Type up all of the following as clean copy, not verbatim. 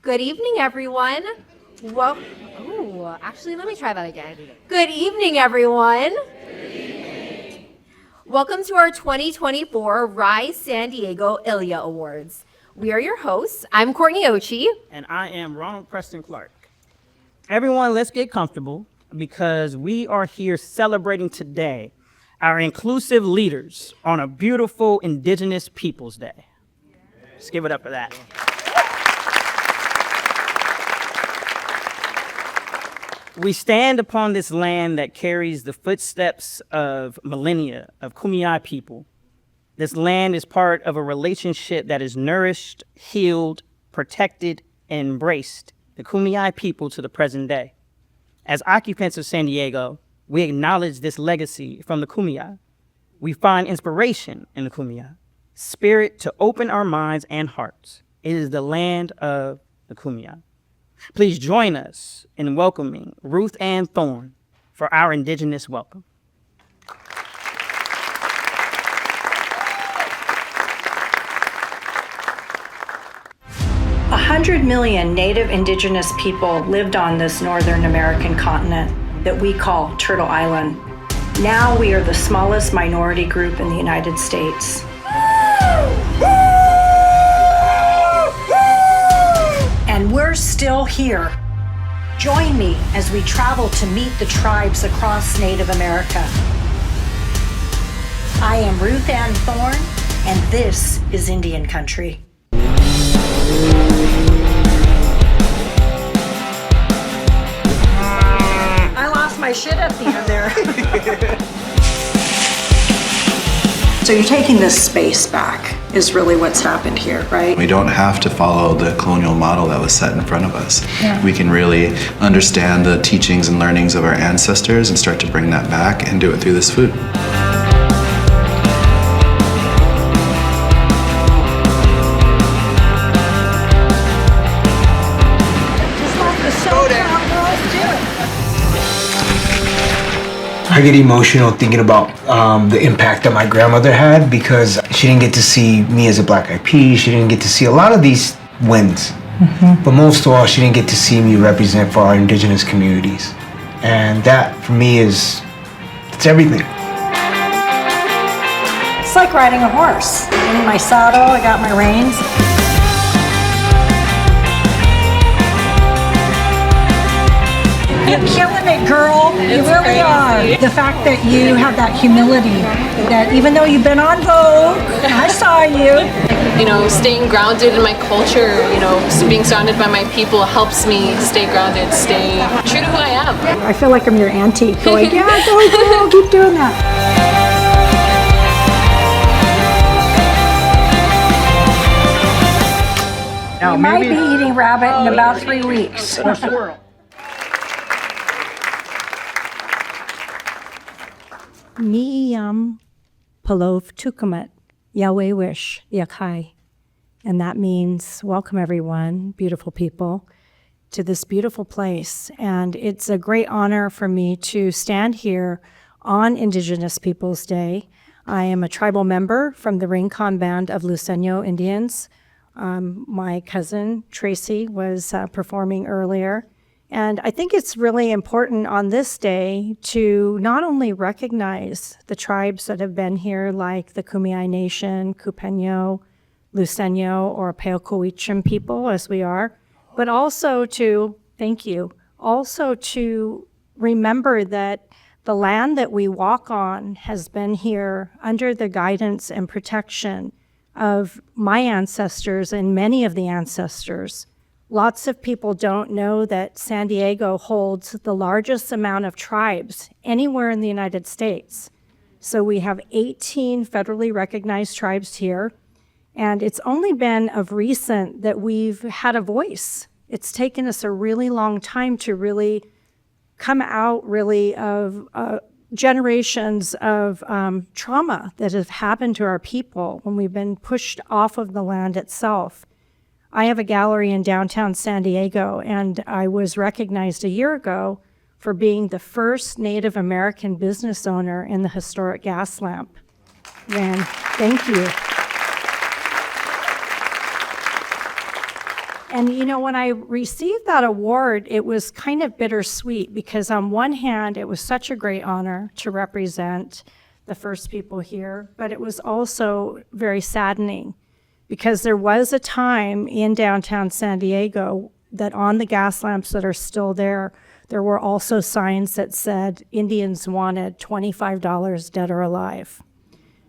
Good evening, everyone. Well, actually, let me try that again. Good evening, everyone. Welcome to our 2024 RISE San Diego ILIA Awards. We are your hosts. I'm Courtney Ochi. And I am Ronald Preston Clark. Everyone, let's get comfortable because we are here celebrating today our inclusive leaders on a beautiful Indigenous Peoples Day. Let's give it up for that. We stand upon this land that carries the footsteps of millennia of Kumeyaay people. This land is part of a relationship that is nourished, healed, protected, and embraced the Kumeyaay people to the present day. As occupants of San Diego, we acknowledge this legacy from the Kumeyaay. We find inspiration in the Kumeyaay, spirit to open our minds and hearts. It is the land of the Kumeyaay. Please join us in welcoming Ruth Ann Thorne for our Indigenous welcome. A 100 million Native Indigenous people lived on this Northern American continent that we call Turtle Island. Now we are the smallest minority group in the United States. And we're still here. Join me as we travel to meet the tribes across Native America. I am Ruth Ann Thorne, and this is Indian Country. I lost my shit at the end there. So you're taking this space back is really what's happened here, right? We don't have to follow the colonial model that was set in front of us. Yeah. We can really understand the teachings and learnings of our ancestors and start to bring that back and do it through this food. Just like the SoCal girls do. I get emotional thinking about the impact that my grandmother had because she didn't get to see me as a Black Eyed Peas. She didn't get to see a lot of these wins. But most of all, she didn't get to see me represent for our Indigenous communities. And that, for me, it's everything. It's like riding a horse. I'm in my saddle, I got my reins. You're killing it, girl. You really are. The fact that you have that humility, that even though you've been on Vogue, I saw you. You know, staying grounded in my culture, being surrounded by my people helps me stay grounded, stay true to who I am. I feel like I'm your auntie going, yeah, go girl, keep doing that. Now, You might be eating rabbit in about 3 weeks. or squirrel. Miyam Palov Tukumet, Yahweh Wish, Yakai. And that means, welcome everyone, beautiful people, to this beautiful place. And it's a great honor for me to stand here on Indigenous Peoples Day. I am a tribal member from the Rincon Band of Luiseño Indians. My cousin Tracy was performing earlier. And I think it's really important on this day to not only recognize the tribes that have been here, like the Kumeyaay Nation, Cupeño, Luiseño, or Peocoichim people, as we are, but also to, thank you, also to remember that the land that we walk on has been here under the guidance and protection of my ancestors and many of the ancestors. Lots of people don't know that San Diego holds the largest amount of tribes anywhere in the United States. So we have 18 federally recognized tribes here, and it's only been of recent that we've had a voice. It's taken us a really long time to really come out really of generations of trauma that have happened to our people when we've been pushed off of the land itself. I have a gallery in downtown San Diego, and I was recognized a year ago for being the first Native American business owner in the historic gas lamp. And thank you. And, you know, when I received that award, it was kind of bittersweet because on one hand, it was such a great honor to represent the first people here, but it was also very saddening because there was a time in downtown San Diego that on the gas lamps that are still there, there were also signs that said Indians wanted $25 dead or alive.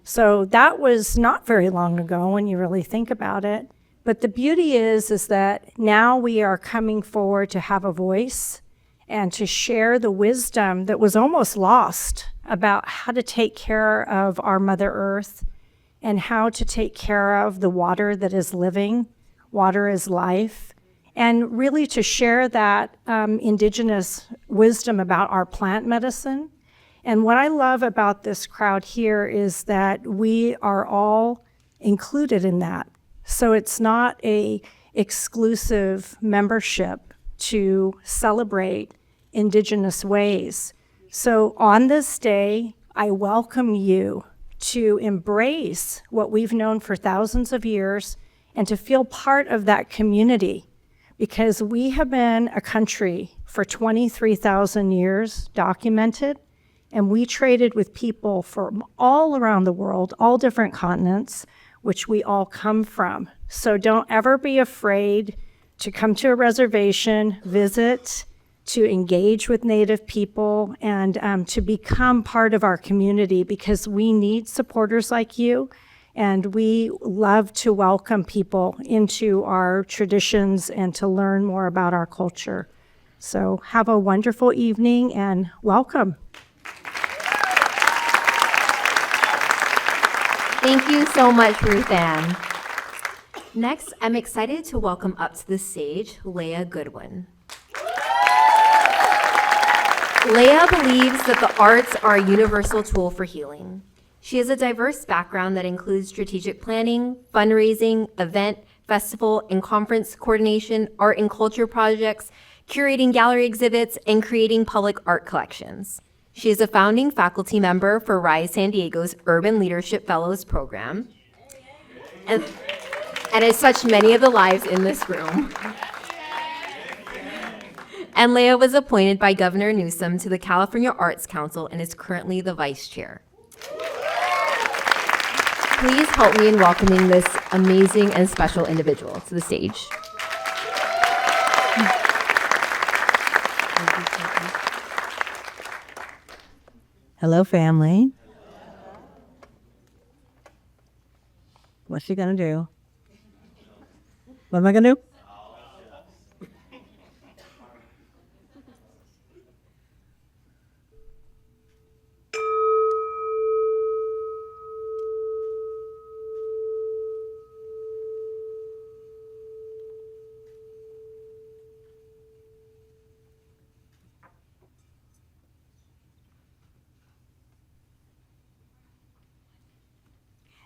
So that was not very long ago when you really think about it. But the beauty is that now we are coming forward to have a voice and to share the wisdom that was almost lost about how to take care of our Mother Earth and how to take care of the water that is living, water is life, and really to share that indigenous wisdom about our plant medicine. And what I love about this crowd here is that we are all included in that. So it's not a exclusive membership to celebrate indigenous ways. So on this day, I welcome you to embrace what we've known for thousands of years and to feel part of that community, because we have been a country for 23,000 years documented, and we traded with people from all around the world, all different continents, which we all come from. So don't ever be afraid to come to a reservation, visit, to engage with Native people, and to become part of our community, because we need supporters like you, and we love to welcome people into our traditions and to learn more about our culture. So have a wonderful evening and welcome. Thank you so much, Ruth Ann. Next, I'm excited to welcome up to the stage Leah Goodwin. Leah believes that the arts are a universal tool for healing. She has a diverse background that includes strategic planning, fundraising, event, festival, and conference coordination, art and culture projects, curating gallery exhibits, and creating public art collections. She is a founding faculty member for RISE San Diego's Urban Leadership Fellows program, and has touched many of the lives in this room. And Leah was appointed by Governor Newsom to the California Arts Council and is currently the vice chair. Please help me in welcoming this amazing and special individual to the stage. Hello, family. What's she gonna do? What am I gonna do?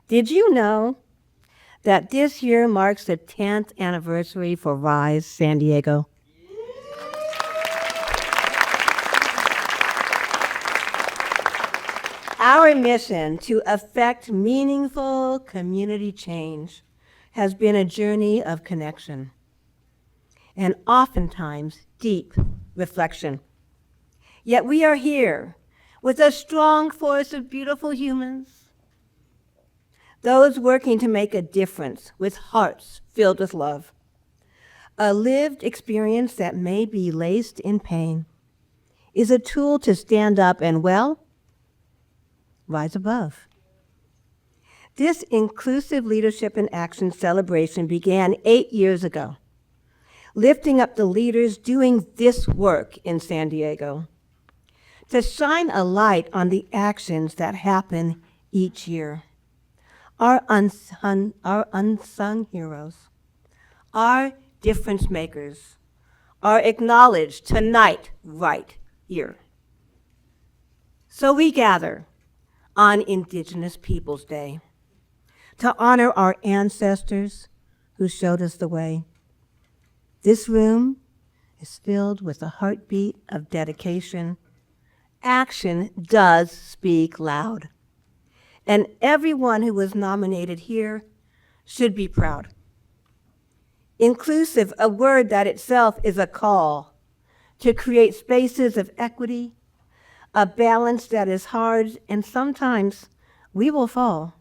Did you know that this year marks the 10th anniversary for RISE San Diego? Our mission to affect meaningful community change has been a journey of connection and oftentimes deep reflection. Yet we are here with a strong force of beautiful humans, those working to make a difference with hearts filled with love. A lived experience that may be laced in pain is a tool to stand up and, well, rise above. This inclusive leadership in action celebration began 8 years ago, lifting up the leaders doing this work in San Diego, to shine a light on the actions that happen each year. Our unsung heroes, our difference makers, are acknowledged tonight right here. So we gather on Indigenous Peoples Day to honor our ancestors who showed us the way. This room is filled with a heartbeat of dedication. Action does speak loud. And everyone who was nominated here should be proud. Inclusive, a word that itself is a call to create spaces of equity, a balance that is hard, and sometimes we will fall.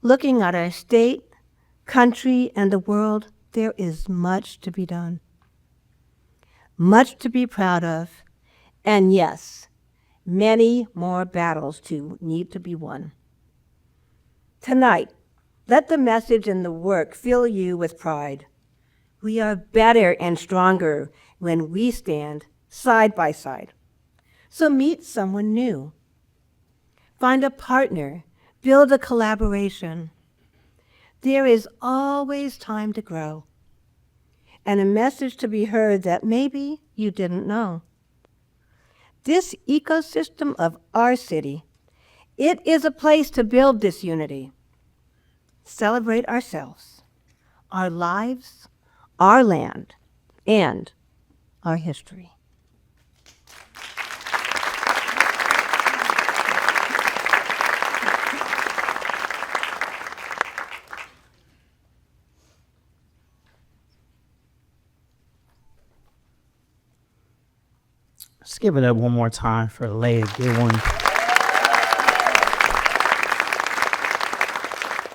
Looking at our state, country, and the world, there is much to be done, much to be proud of, and yes, many more battles to need to be won. Tonight, let the message and the work fill you with pride. We are better and stronger when we stand side by side. So meet someone new. Find a partner, build a collaboration. There is always time to grow, and a message to be heard that maybe you didn't know. This ecosystem of our city, it is a place to build this unity. Celebrate ourselves, our lives, our land, and our history. Let's give it up one more time for Leah Goodwin,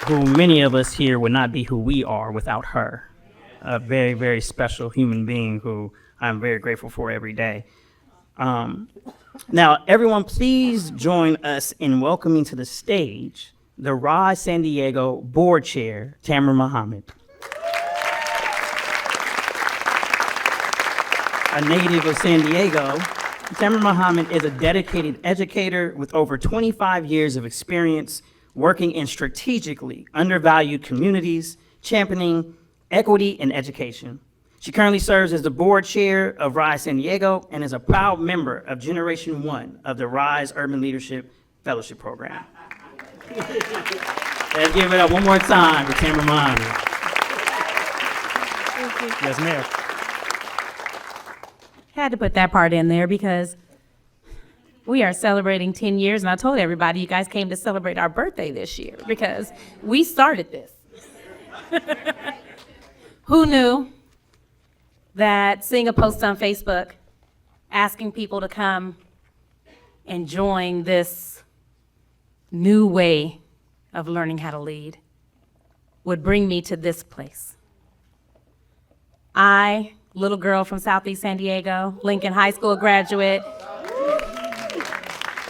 who many of us here would not be who we are without her. A very, very special human being who I'm very grateful for every day. Now, everyone, please join us in welcoming to the stage the RISE San Diego Board Chair, Tamara Muhammad. A native of San Diego, Tamara Muhammad is a dedicated educator with over 25 years of experience working in strategically undervalued communities, championing equity in education. She currently serves as the board chair of RISE San Diego and is a proud member of Generation 1 of the RISE Urban Leadership Fellowship Program. Let's give it up one more time for Tamara Muhammad. Yes, ma'am. Had to put that part in there because we are celebrating 10 years, and I told everybody you guys came to celebrate our birthday this year because we started this. Who knew that seeing a post on Facebook asking people to come and join this new way of learning how to lead would bring me to this place? I, little girl from Southeast San Diego, Lincoln High School graduate,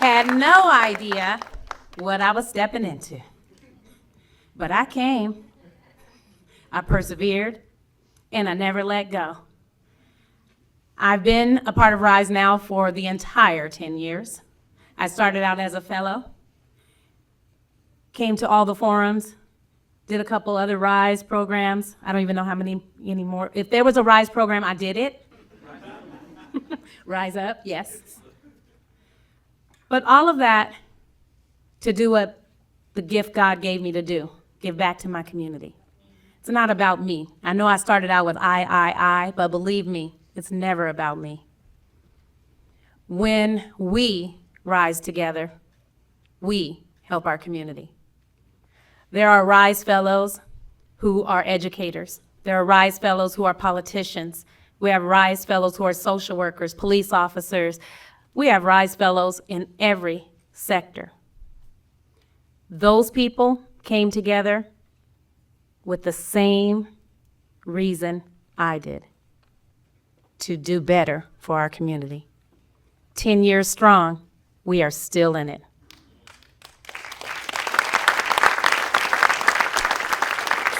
had no idea what I was stepping into. But I came, I persevered, and I never let go. I've been a part of RISE now for the entire 10 years. I started out as a fellow, came to all the forums, did a couple other RISE programs. I don't even know how many anymore. If there was a RISE program, I did it. Rise Up, yes. But all of that to do what the gift God gave me to do, give back to my community. It's not about me. I know I started out with I, but believe me, it's never about me. When we rise together, we help our community. There are RISE fellows who are educators. There are RISE fellows who are politicians. We have RISE fellows who are social workers, police officers. We have RISE fellows in every sector. Those people came together with the same reason I did, to do better for our community. 10 years strong, we are still in it.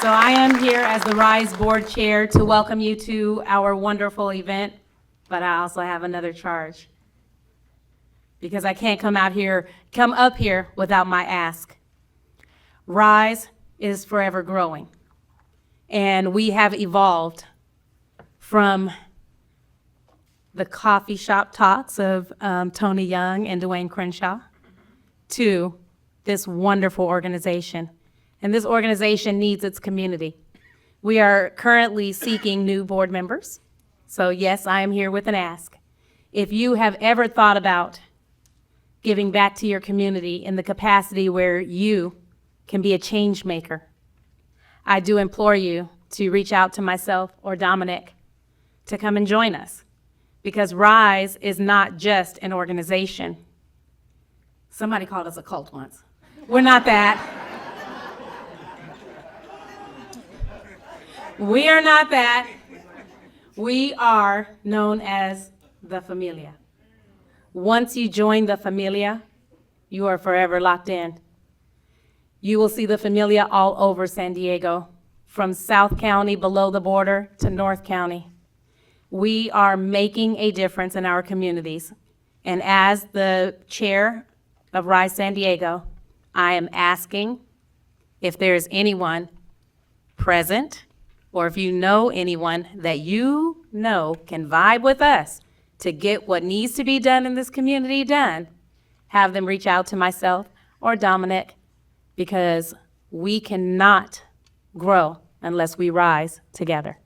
So I am here as the RISE Board Chair to welcome you to our wonderful event, but I also have another charge because I can't come up here without my ask. RISE is forever growing, and we have evolved from the coffee shop talks of Tony Young and Dwayne Crenshaw to this wonderful organization. And this organization needs its community. We are currently seeking new board members. So yes, I am here with an ask. If you have ever thought about giving back to your community in the capacity where you can be a change maker, I do implore you to reach out to myself or Dominic to come and join us. Because RISE is not just an organization. Somebody called us a cult once. We're not that. We are not that. We are known as the Familia. Once you join the Familia, you are forever locked in. You will see the Familia all over San Diego, from South County below the border to North County. We are making a difference in our communities. And as the chair of RISE San Diego, I am asking if there is anyone present, or if you know anyone that you know can vibe with us to get what needs to be done in this community done, have them reach out to myself or Dominic, because we cannot grow unless we rise together.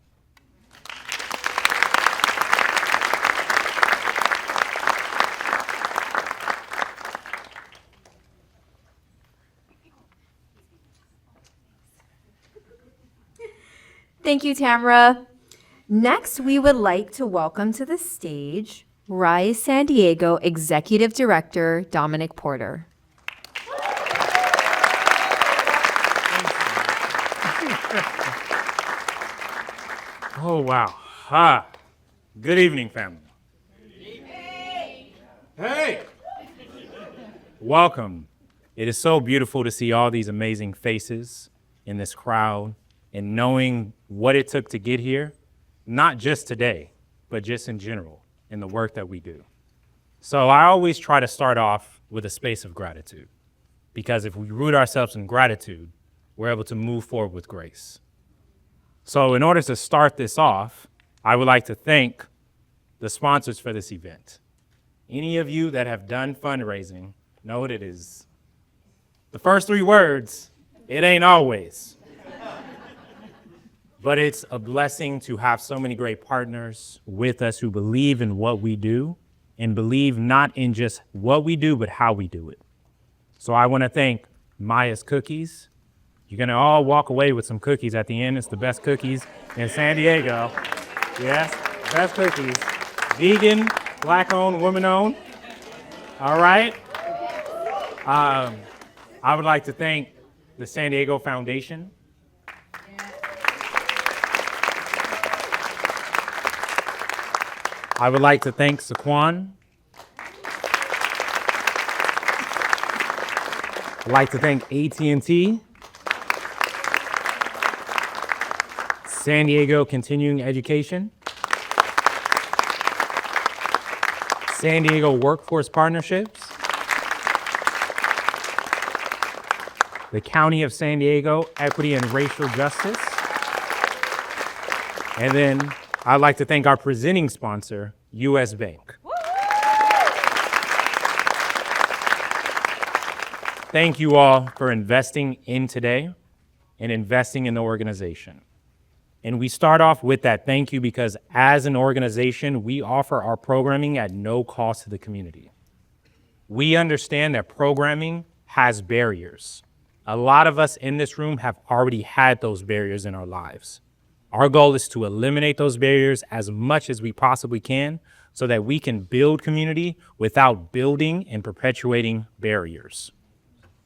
Thank you, Tamara. Next, we would like to welcome to the stage RISE San Diego Executive Director Dominic Porter. Oh, wow. Hi. Good evening, family. Good evening. Hey! Welcome. It is so beautiful to see all these amazing faces in this crowd and knowing what it took to get here, not just today, but just in general in the work that we do. So I always try to start off with a space of gratitude, because if we root ourselves in gratitude, we're able to move forward with grace. So in order to start this off, I would like to thank the sponsors for this event. Any of you that have done fundraising know what it is. The first three words, it ain't always. But it's a blessing to have so many great partners with us who believe in what we do and believe not in just what we do, but how we do it. So I want to thank Maya's Cookies. You're going to all walk away with some cookies at the end. It's the best cookies in San Diego. Yes, best cookies. Vegan, Black-owned, woman-owned. All right. I would like to thank the San Diego Foundation. I would like to thank Saquon. I'd like to thank AT&T, San Diego Continuing Education, San Diego Workforce Partnerships, the County of San Diego Equity and Racial Justice, and then I'd like to thank our presenting sponsor, U.S. Bank. Thank you all for investing in today and investing in the organization. And we start off with that thank you because as an organization, we offer our programming at no cost to the community. We understand that programming has barriers. A lot of us in this room have already had those barriers in our lives. Our goal is to eliminate those barriers as much as we possibly can so that we can build community without building and perpetuating barriers.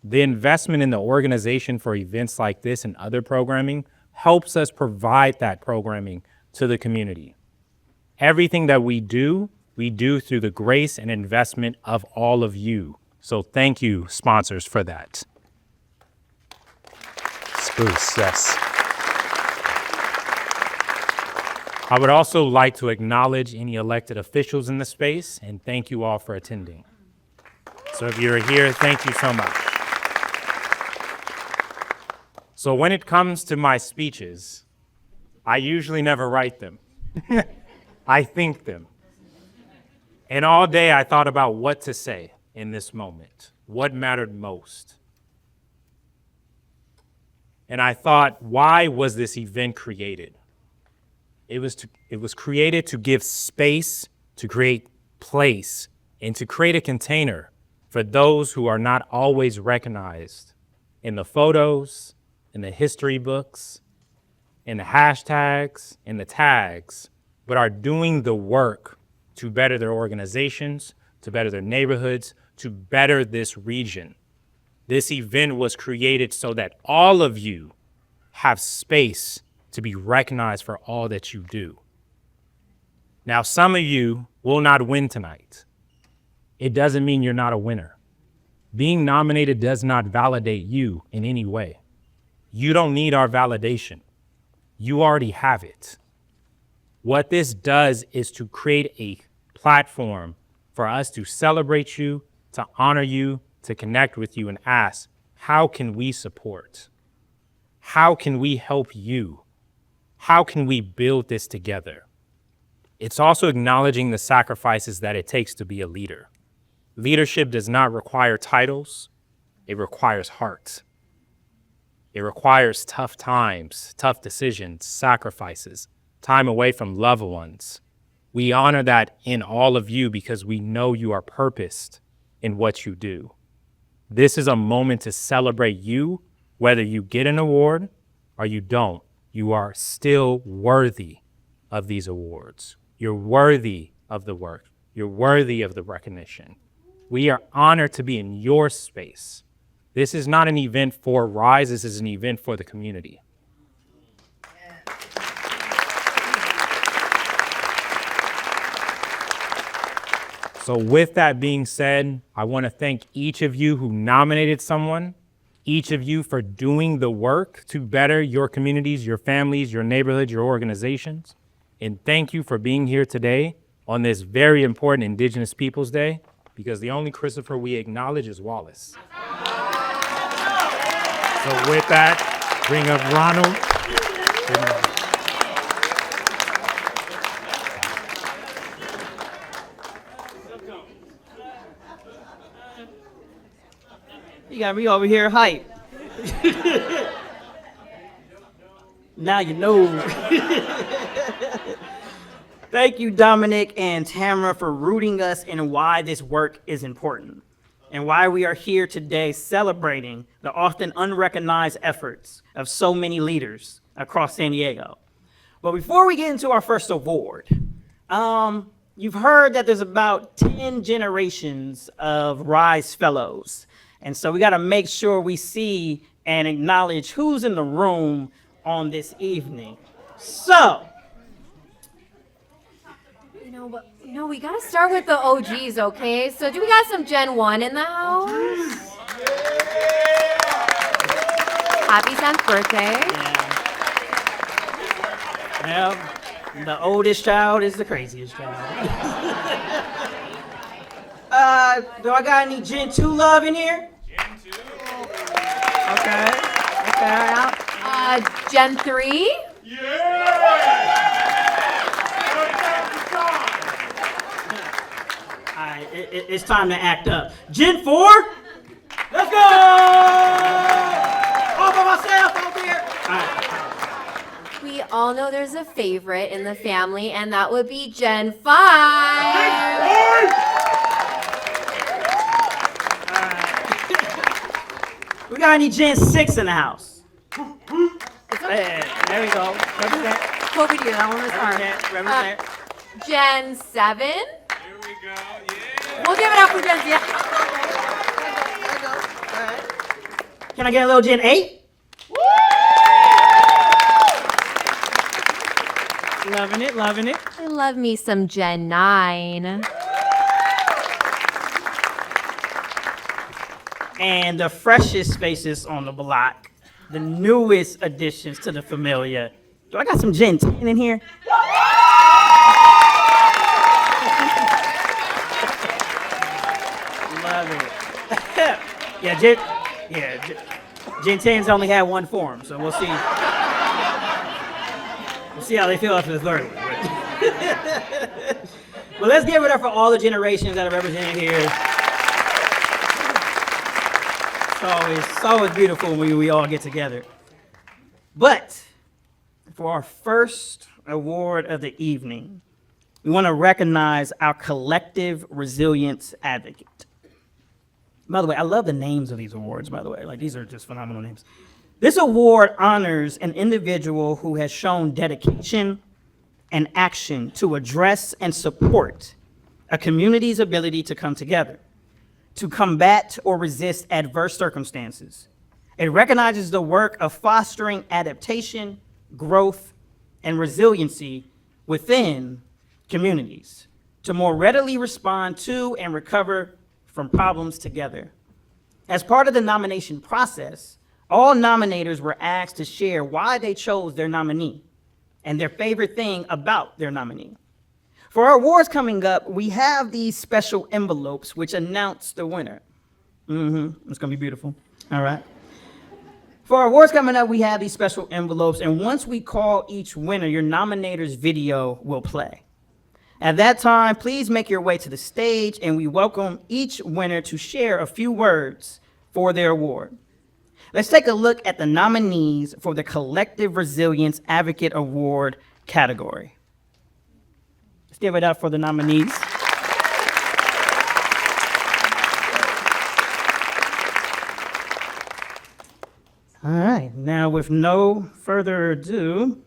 The investment in the organization for events like this and other programming helps us provide that programming to the community. Everything that we do through the grace and investment of all of you. So thank you, sponsors, for that. Spruce, yes. I would also like to acknowledge any elected officials in the space and thank you all for attending. So if you're here, thank you so much. So when it comes to my speeches, I usually never write them. I think them. And all day I thought about what to say in this moment, what mattered most. And I thought, why was this event created? It was created to give space, to create place, and to create a container for those who are not always recognized in the photos, in the history books, in the hashtags, in the tags, but are doing the work to better their organizations, to better their neighborhoods, to better this region. This event was created so that all of you have space to be recognized for all that you do. Now, some of you will not win tonight. It doesn't mean you're not a winner. Being nominated does not validate you in any way. You don't need our validation. You already have it. What this does is to create a platform for us to celebrate you, to honor you, to connect with you and ask, how can we support? How can we help you? How can we build this together? It's also acknowledging the sacrifices that it takes to be a leader. Leadership does not require titles. It requires heart. It requires tough times, tough decisions, sacrifices, time away from loved ones. We honor that in all of you because we know you are purposed in what you do. This is a moment to celebrate you, whether you get an award or you don't. You are still worthy of these awards. You're worthy of the work. You're worthy of the recognition. We are honored to be in your space. This is not an event for RISE. This is an event for the community. So with that being said, I want to thank each of you who nominated someone, each of you for doing the work to better your communities, your families, your neighborhoods, your organizations. And thank you for being here today on this very important Indigenous Peoples Day, because the only Christopher we acknowledge is Wallace. So with that, bring up Ronald. You got me over here hype. Now you know. Thank you, Dominic and Tamara, for rooting us in why this work is important and why we are here today celebrating the often unrecognized efforts of so many leaders across San Diego. But before we get into our first award, you've heard that there's about 10 generations of RISE fellows. And so we got to make sure we see and acknowledge who's in the room on this evening. So, we gotta start with the OGs, okay? So do we got some Gen 1 in the house? Happy 10th birthday. well, the oldest child is the craziest child. Do I got any Gen 2 love in here? Gen 2. Okay. Gen 3? All right, it's time to act up. Gen 4? Let's go! All by myself over here. All right. We all know there's a favorite in the family, and that would be Gen 5. We got any Gen 6 in the house? There we go. Represent. COVID year, that one was hard. Represent. Gen 7? Here we go, yeah. We'll give it up for Gen 7. Can I get a little Gen 8? Loving it. I love me some Gen 9. And the freshest faces on the block, the newest additions to the familia. Do I got some Gen 10 in here? Love it. Gen 10's only had one form, so we'll see. We'll see how they feel after the third one. But let's give it up for all the generations that are represented here. It's always beautiful when we all get together. But for our first award of the evening, we want to recognize our collective resilience advocate. By the way, I love the names of these awards, by the way. Like, these are just phenomenal names. This award honors an individual who has shown dedication and action to address and support a community's ability to come together, to combat or resist adverse circumstances. It recognizes the work of fostering adaptation, growth, and resiliency within communities to more readily respond to and recover from problems together. As part of the nomination process, all nominators were asked to share why they chose their nominee and their favorite thing about their nominee. For our awards coming up, we have these special envelopes which announce the winner. It's gonna be beautiful. All right. For our awards coming up, we have these special envelopes, and once we call each winner, your nominator's video will play. At that time, please make your way to the stage, and we welcome each winner to share a few words for their award. Let's take a look at the nominees for the Collective Resilience Advocate Award category. Let's give it up for the nominees. All right, now with no further ado,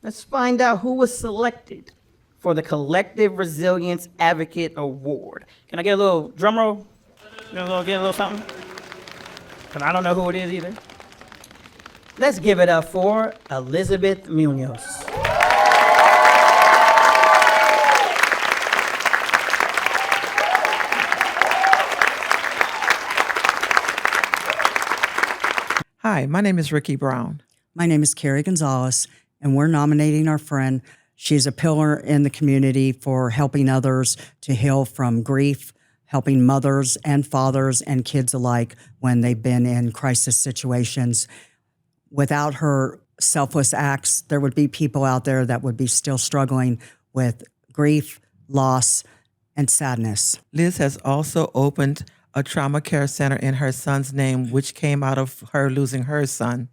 let's find out who was selected for the Collective Resilience Advocate Award. Can I get a little drum roll? Get a little something? Because I don't know who it is either. Let's give it up for Elizabeth Munoz. Hi, my name is Ricky Brown. My name is Carrie Gonzalez, and we're nominating our friend. She's a pillar in the community for helping others to heal from grief, helping mothers and fathers and kids alike when they've been in crisis situations. Without her selfless acts, there would be people out there that would be still struggling with grief, loss, and sadness. Liz has also opened a trauma care center in her son's name, which came out of her losing her son.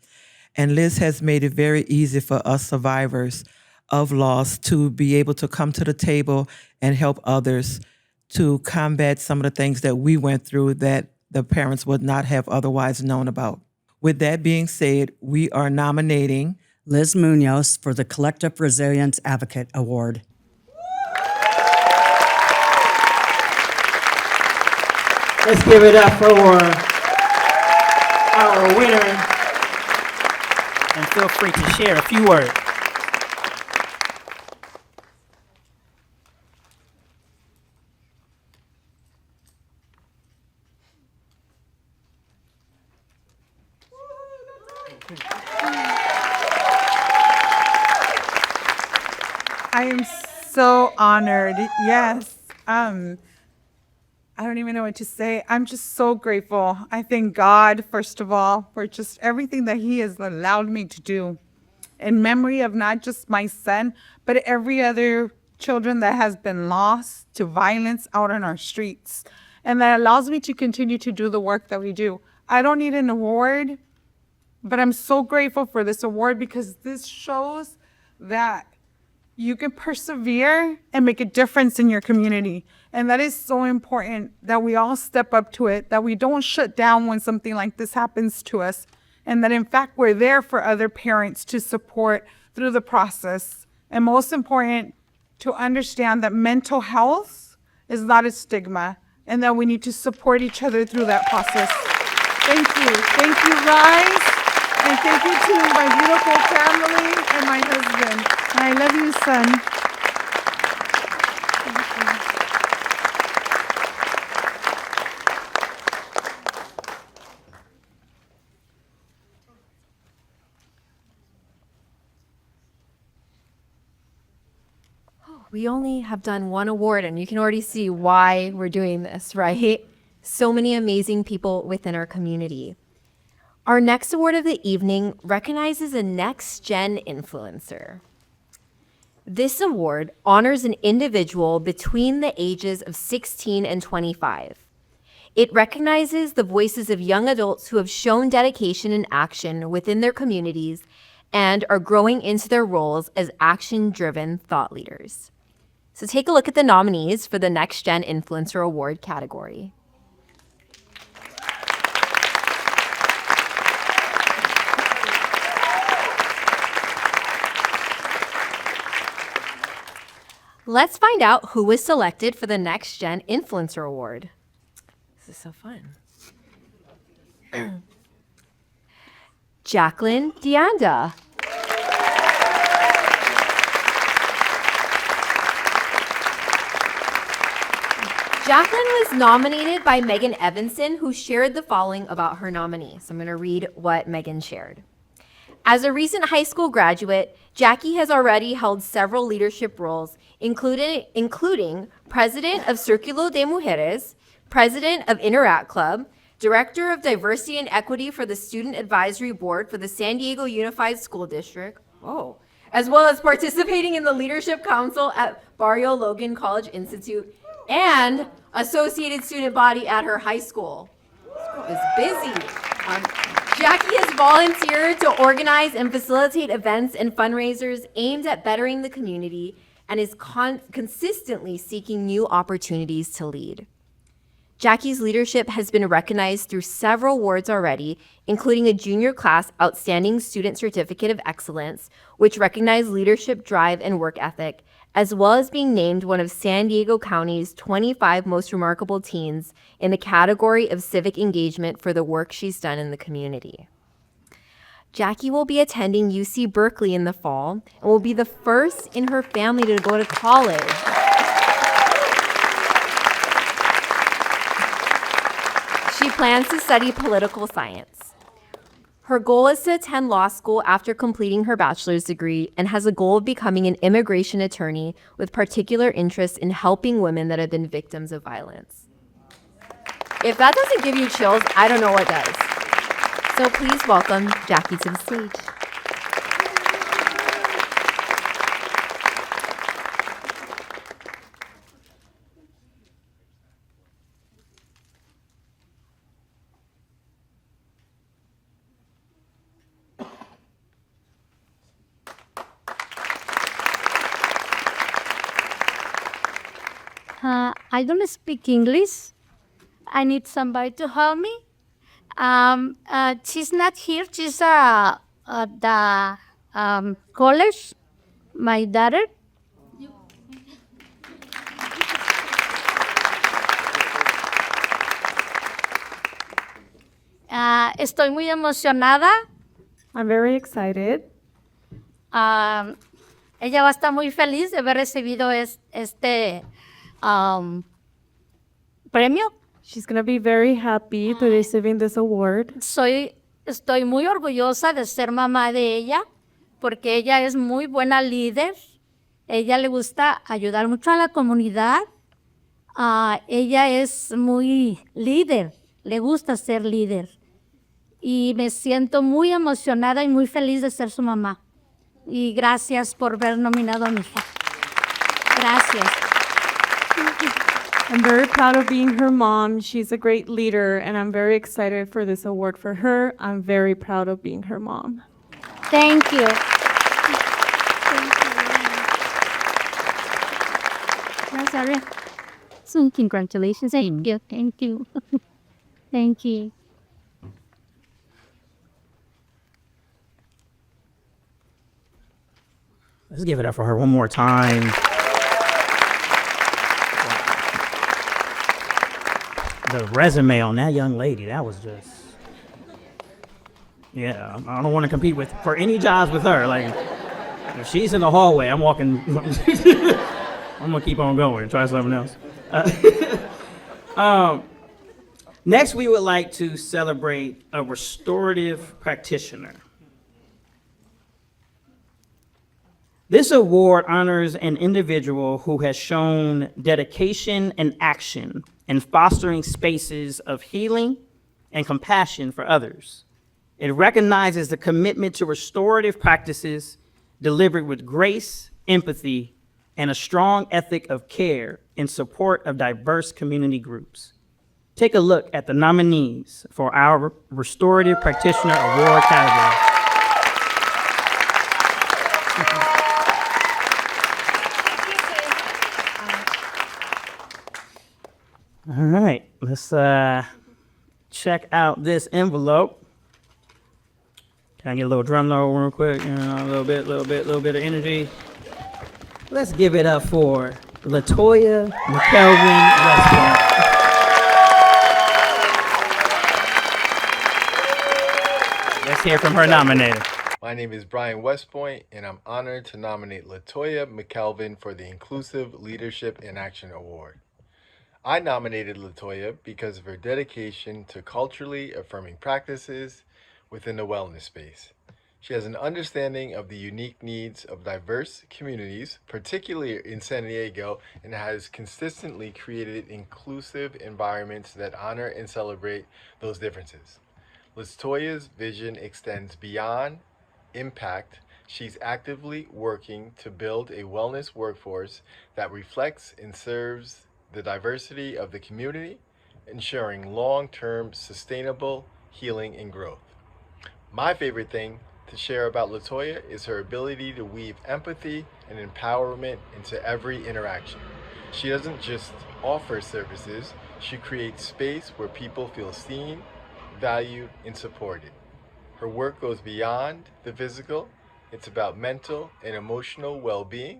And Liz has made it very easy for us survivors of loss to be able to come to the table and help others to combat some of the things that we went through that the parents would not have otherwise known about. With that being said, we are nominating Liz Munoz for the Collective Resilience Advocate Award. Let's give it up for our winner. And feel free to share a few words. I am so honored. Yes. I don't even know what to say. I'm just so grateful. I thank God, first of all, for just everything that He has allowed me to do in memory of not just my son, but every other children that has been lost to violence out on our streets. And that allows me to continue to do the work that we do. I don't need an award, but I'm so grateful for this award because this shows that you can persevere and make a difference in your community. And that is so important that we all step up to it, that we don't shut down when something like this happens to us, and that in fact we're there for other parents to support through the process. And most important, to understand that mental health is not a stigma and that we need to support each other through that process. Thank you. Thank you, RISE. And thank you to my beautiful family and my husband. And I love you, son. We only have done one award, and you can already see why we're doing this, right? So many amazing people within our community. Our next award of the evening recognizes a next-gen influencer. This award honors an individual between the ages of 16 and 25. It recognizes the voices of young adults who have shown dedication and action within their communities and are growing into their roles as action-driven thought leaders. So take a look at the nominees for the Next Gen Influencer Award category. Let's find out who was selected for the Next Gen Influencer Award. This is so fun. Jacqueline Deanda. Jacqueline was nominated by Megan Evanson, who shared the following about her nominee. So I'm going to read what Megan shared. As a recent high school graduate, Jackie has already held several leadership roles, including president of Círculo de Mujeres, president of Interact Club, director of diversity and equity for the Student Advisory Board for the San Diego Unified School District, as well as participating in the Leadership Council at Barrio Logan College Institute and associated student body at her high school. This girl is busy. Jackie has volunteered to organize and facilitate events and fundraisers aimed at bettering the community and is consistently seeking new opportunities to lead. Jackie's leadership has been recognized through several awards already, including a junior class Outstanding Student Certificate of Excellence, which recognized leadership, drive, and work ethic, as well as being named one of San Diego County's 25 most remarkable teens in the category of civic engagement for the work she's done in the community. Jackie will be attending UC Berkeley in the fall and will be the first in her family to go to college. She plans to study political science. Her goal is to attend law school after completing her bachelor's degree and has a goal of becoming an immigration attorney with particular interest in helping women that have been victims of violence. If that doesn't give you chills, I don't know what does. So please welcome Jackie to the stage. I don't speak English. I need somebody to help me. She's not here. She's at the college, my daughter. Estoy muy emocionada. I'm very excited. Ella va a estar muy feliz de haber recibido este premio. She's going to be very happy to receiving this award. Estoy muy orgullosa de ser mamá de ella, porque ella es muy buena líder. Ella le gusta ayudar mucho a la comunidad. Ella es muy líder, le gusta ser líder. Y me siento muy emocionada y muy feliz de ser su mamá. Y gracias por haber nominado a mi hija. Gracias. I'm very proud of being her mom. She's a great leader, and I'm very excited for this award for her. I'm very proud of being her mom. Thank you. Sorry. So congratulations. Thank you. Thank you. Thank you. Let's give it up for her one more time. The resume on that young lady, that was just, yeah, I don't want to compete for any jobs with her. Like, if she's in the hallway, I'm walking, I'm gonna keep on going and try something else. Next, we would like to celebrate a restorative practitioner. This award honors an individual who has shown dedication and action in fostering spaces of healing and compassion for others. It recognizes the commitment to restorative practices delivered with grace, empathy, and a strong ethic of care in support of diverse community groups. Take a look at the nominees for our Restorative Practitioner Award category. All right, let's check out this envelope. Can I get a little drum roll real quick? You know, a little bit of energy. Let's give it up for Latoya McKelvin Westbrook. Let's hear from her nominator. My name is Brian Westpoint, and I'm honored to nominate Latoya McKelvin for the Inclusive Leadership in Action Award. I nominated Latoya because of her dedication to culturally affirming practices within the wellness space. She has an understanding of the unique needs of diverse communities, particularly in San Diego, and has consistently created inclusive environments that honor and celebrate those differences. Latoya's vision extends beyond impact. She's actively working to build a wellness workforce that reflects and serves the diversity of the community, ensuring long-term sustainable healing and growth. My favorite thing to share about Latoya is her ability to weave empathy and empowerment into every interaction. She doesn't just offer services, she creates space where people feel seen, valued, and supported. Her work goes beyond the physical. It's about mental and emotional well-being,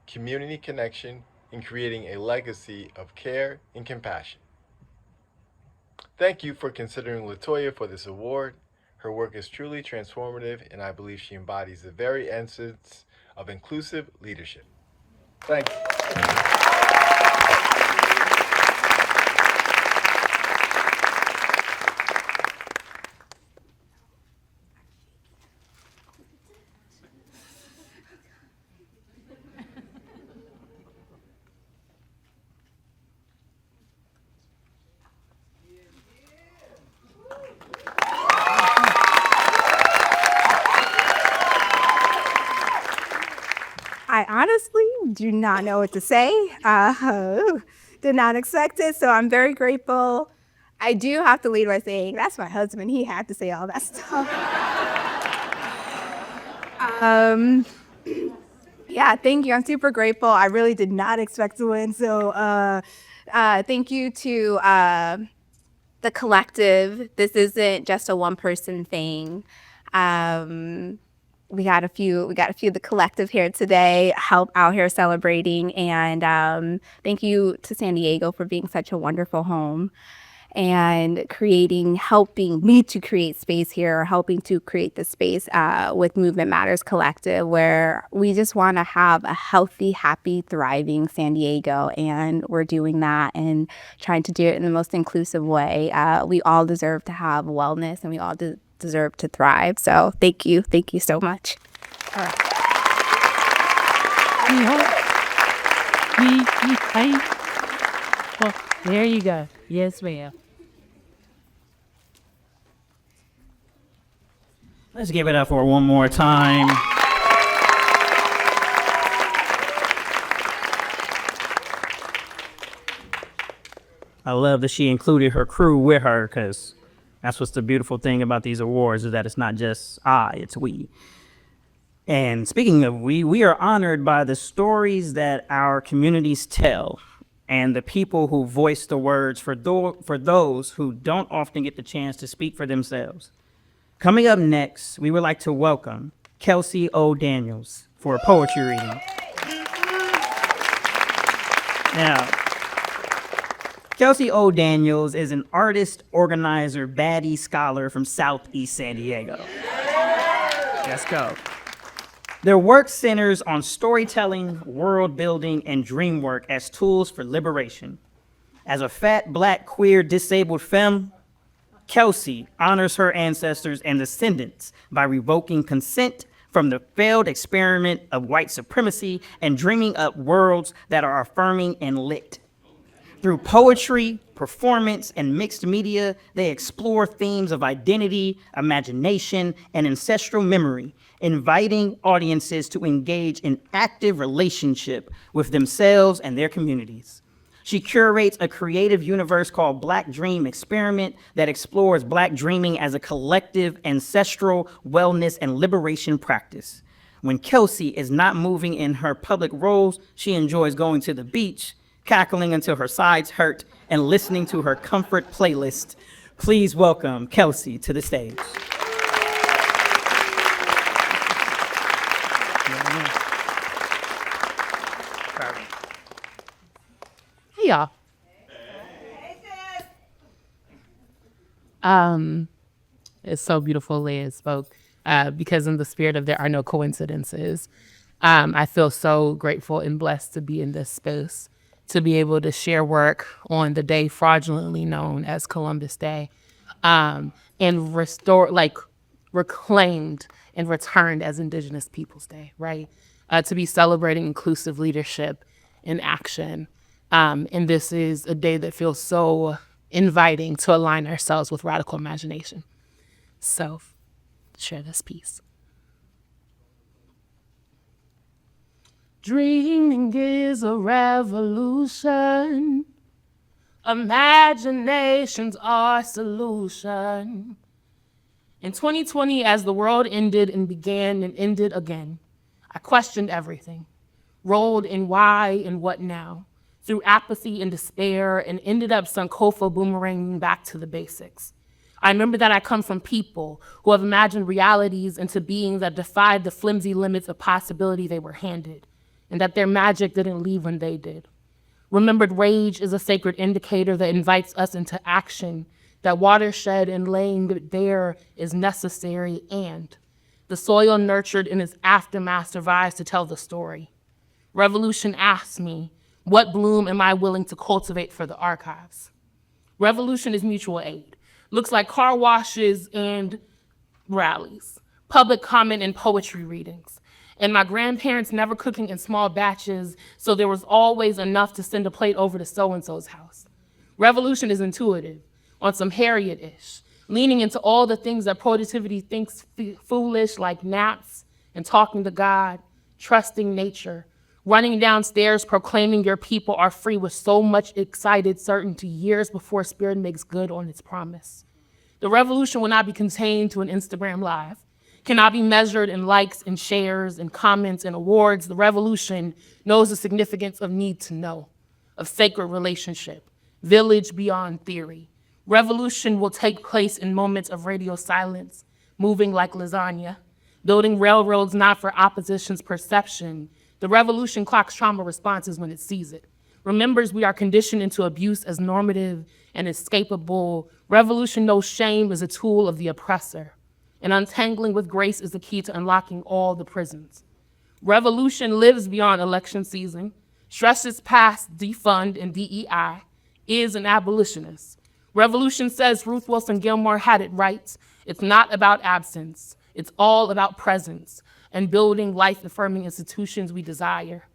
community connection, and creating a legacy of care and compassion. Thank you for considering Latoya for this award. Her work is truly transformative, and I believe she embodies the very essence of inclusive leadership. Thank you. I honestly do not know what to say. Did not expect it, so I'm very grateful. I do have to lead by saying that's my husband. He had to say all that stuff. Yeah, thank you. I'm super grateful. I really did not expect to win, so thank you to the collective. This isn't just a one-person thing. We got a few of the collective here today, out here celebrating, and thank you to San Diego for being such a wonderful home and helping me to create space here, helping to create the space with Movement Matters Collective, where we just want to have a healthy, happy, thriving San Diego, and we're doing that and trying to do it in the most inclusive way. We all deserve to have wellness, and we all deserve to thrive. So thank you so much. All right. Well, there you go. Yes, ma'am. Let's give it up for her one more time. I love that she included her crew with her, because that's what's the beautiful thing about these awards, is that it's not just it's we. And speaking of we are honored by the stories that our communities tell and the people who voice the words for those who don't often get the chance to speak for themselves. Coming up next, we would like to welcome Kelsey O. Daniels for a poetry reading. Now, Kelsey O. Daniels is an artist, organizer, baddie scholar from Southeast San Diego. Let's go. Their work centers on storytelling, world building, and dream work as tools for liberation. As a fat, black, queer, disabled femme, Kelsey honors her ancestors and descendants by revoking consent from the failed experiment of white supremacy and dreaming up worlds that are affirming and lit. Through poetry, performance, and mixed media, they explore themes of identity, imagination, and ancestral memory, inviting audiences to engage in active relationship with themselves and their communities. She curates a creative universe called Black Dream Experiment that explores Black dreaming as a collective, ancestral wellness and liberation practice. When Kelsey is not moving in her public roles, she enjoys going to the beach, cackling until her sides hurt, and listening to her comfort playlist. Please welcome Kelsey to the stage. Hey, y'all. It's so beautiful Leah spoke because in the spirit of there are no coincidences, I feel so grateful and blessed to be in this space, to be able to share work on the day fraudulently known as Columbus Day, and reclaimed and returned as Indigenous Peoples Day, right? To be celebrating inclusive leadership in action. And this is a day that feels so inviting to align ourselves with radical imagination. So, share this piece. Dreaming is a revolution. Imagination's our solution. In 2020, as the world ended and began and ended again, I questioned everything, rolled in why and what now, through apathy and despair, and ended up Sankofa boomeranging back to the basics. I remember that I come from people who have imagined realities into beings that defied the flimsy limits of possibility they were handed, and that their magic didn't leave when they did. Remembered rage is a sacred indicator that invites us into action, that watershed and laying it bare is necessary, and the soil nurtured in its aftermath survives to tell the story. Revolution asks me, what bloom am I willing to cultivate for the archives? Revolution is mutual aid. Looks like car washes and rallies, public comment and poetry readings, and my grandparents never cooking in small batches, so there was always enough to send a plate over to so-and-so's house. Revolution is intuitive, on some Harriet-ish, leaning into all the things that productivity thinks foolish, like naps and talking to God, trusting nature, running downstairs proclaiming your people are free with so much excited certainty years before spirit makes good on its promise. The revolution will not be contained to an Instagram Live, cannot be measured in likes and shares and comments and awards. The revolution knows the significance of need to know, of sacred relationship, village beyond theory. Revolution will take place in moments of radio silence, moving like lasagna, building railroads not for opposition's perception. The revolution clocks trauma responses when it sees it, remembers we are conditioned into abuse as normative and escapable. Revolution knows shame is a tool of the oppressor, and untangling with grace is the key to unlocking all the prisons. Revolution lives beyond election season, stresses past defund and DEI, is an abolitionist. Revolution says Ruth Wilson Gilmore had it right. It's not about absence. It's all about presence and building life-affirming institutions we desire.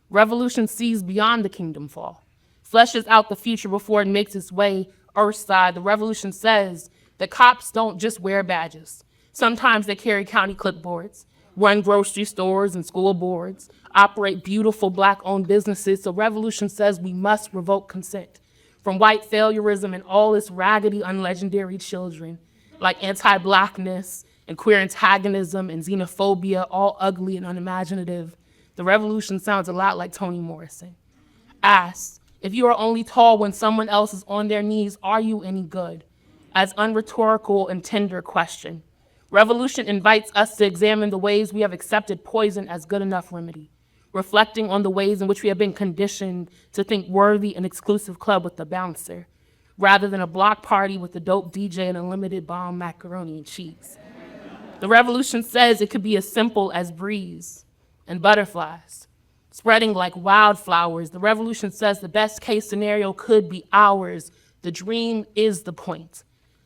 Revolution sees beyond the kingdom fall, fleshes out the future before it makes its way earthside. The revolution says that cops don't just wear badges. Sometimes they carry county clipboards, run grocery stores and school boards, operate beautiful Black-owned businesses. So revolution says we must revoke consent from white failurism and all its raggedy, unlegendary children, like anti-Blackness and queer antagonism and xenophobia, all ugly and unimaginative. The revolution sounds a lot like Toni Morrison. Asks, if you are only tall when someone else is on their knees, are you any good? As unrhetorical and tender question. Revolution invites us to examine the ways we have accepted poison as good enough remedy, reflecting on the ways in which we have been conditioned to think worthy an exclusive club with the bouncer, rather than a block party with the dope DJ and unlimited bomb macaroni and cheese. The revolution says it could be as simple as breeze and butterflies, spreading like wildflowers. The revolution says the best case scenario could be ours. The dream is the point.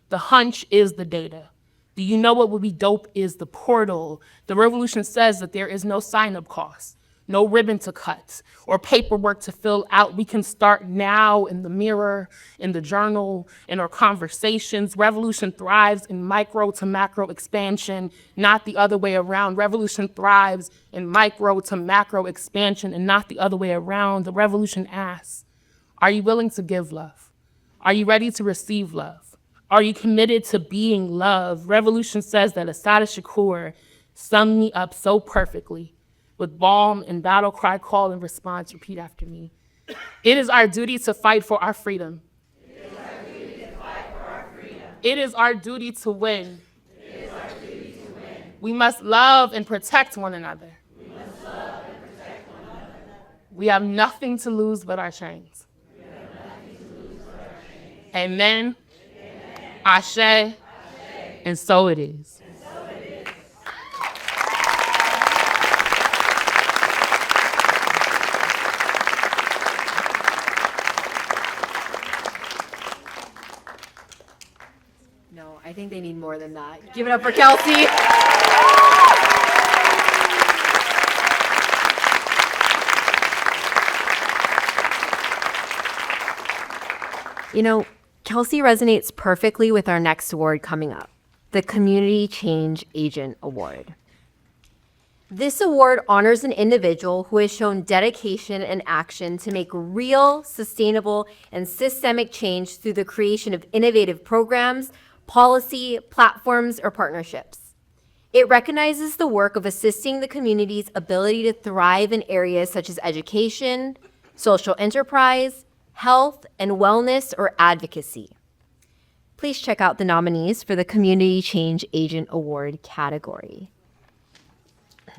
The hunch is the data. Do you know what would be dope is the portal. The revolution says that there is no sign-up cost, no ribbon to cut, or paperwork to fill out. We can start now in the mirror, in the journal, in our conversations. Revolution thrives in micro to macro expansion, not the other way around. Revolution thrives in micro to macro expansion and not the other way around. The revolution asks, are you willing to give love? Are you ready to receive love? Are you committed to being loved? Revolution says that Assata Shakur summed me up so perfectly. With balm and battle cry, call and response, repeat after me. It is our duty to fight for our freedom. It is our duty to fight for our freedom. It is our duty to win. It is our duty to win. We must love and protect one another. We must love and protect one another. We have nothing to lose but our chains. We have Amen. Ashe. And so it is. No, I think they need more than that. Give it up for Kelsey. You know, Kelsey resonates perfectly with our next award coming up, the Community Change Agent Award. This award honors an individual who has shown dedication and action to make real, sustainable, and systemic change through the creation of innovative programs, policy, platforms, or partnerships. It recognizes the work of assisting the community's ability to thrive in areas such as education, social enterprise, health and wellness, or advocacy. Please check out the nominees for the Community Change Agent Award category. We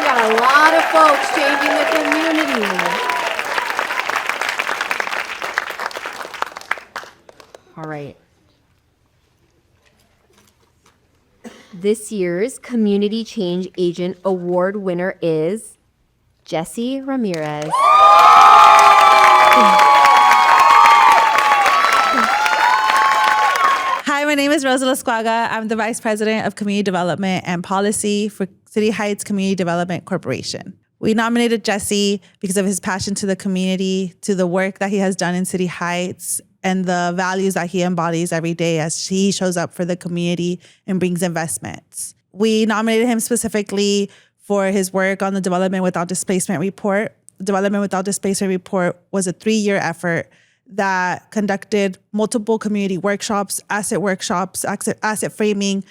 got a lot of folks changing the community. All right. This year's Community Change Agent Award winner is Jesse Ramirez. Hi, my name is Rosa Lasquaga. I'm the Vice President of Community Development and Policy for City Heights Community Development Corporation. We nominated Jesse because of his passion to the community, to the work that he has done in City Heights, and the values that he embodies every day as he shows up for the community and brings investments. We nominated him specifically for his work on the Development Without Displacement report. The Development Without Displacement report was a 3-year effort that conducted multiple community workshops, asset framing,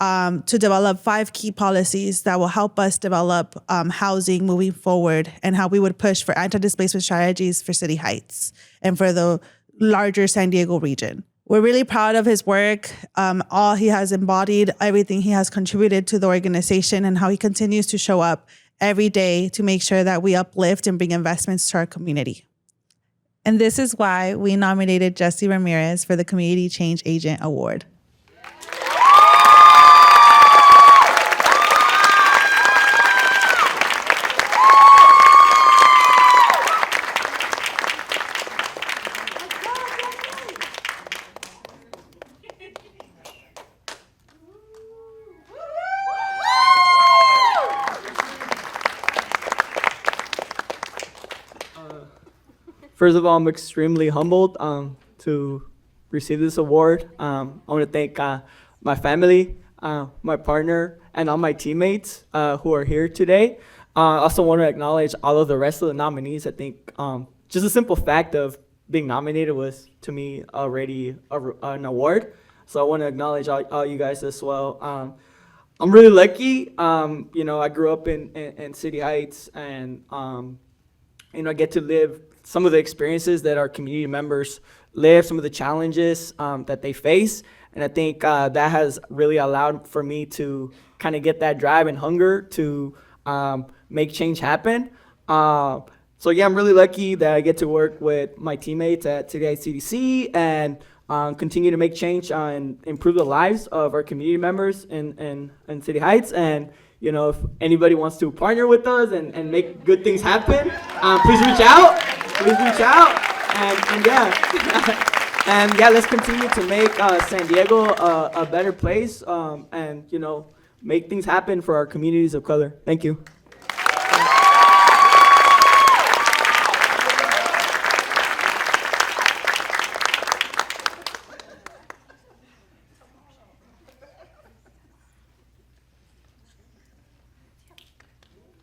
to develop 5 key policies that will help us develop housing moving forward and how we would push for anti-displacement strategies for City Heights and for the larger San Diego region. We're really proud of his work, all he has embodied, everything he has contributed to the organization, and how he continues to show up every day to make sure that we uplift and bring investments to our community. And this is why we nominated Jesse Ramirez for the Community Change Agent Award. First of all, I'm extremely humbled to receive this award. I want to thank my family, my partner, and all my teammates who are here today. I also want to acknowledge all of the rest of the nominees. I think just the simple fact of being nominated was, to me, already an award. So I want to acknowledge all you guys as well. I'm really lucky. I grew up in City Heights, and I get to live some of the experiences that our community members live, some of the challenges that they face. And I think that has really allowed for me to kind of get that drive and hunger to make change happen. So yeah, I'm really lucky that I get to work with my teammates at City Heights CDC and continue to make change and improve the lives of our community members in City Heights. And if anybody wants to partner with us and make good things happen, please reach out. And yeah, let's continue to make San Diego a better place, and make things happen for our communities of color. Thank you.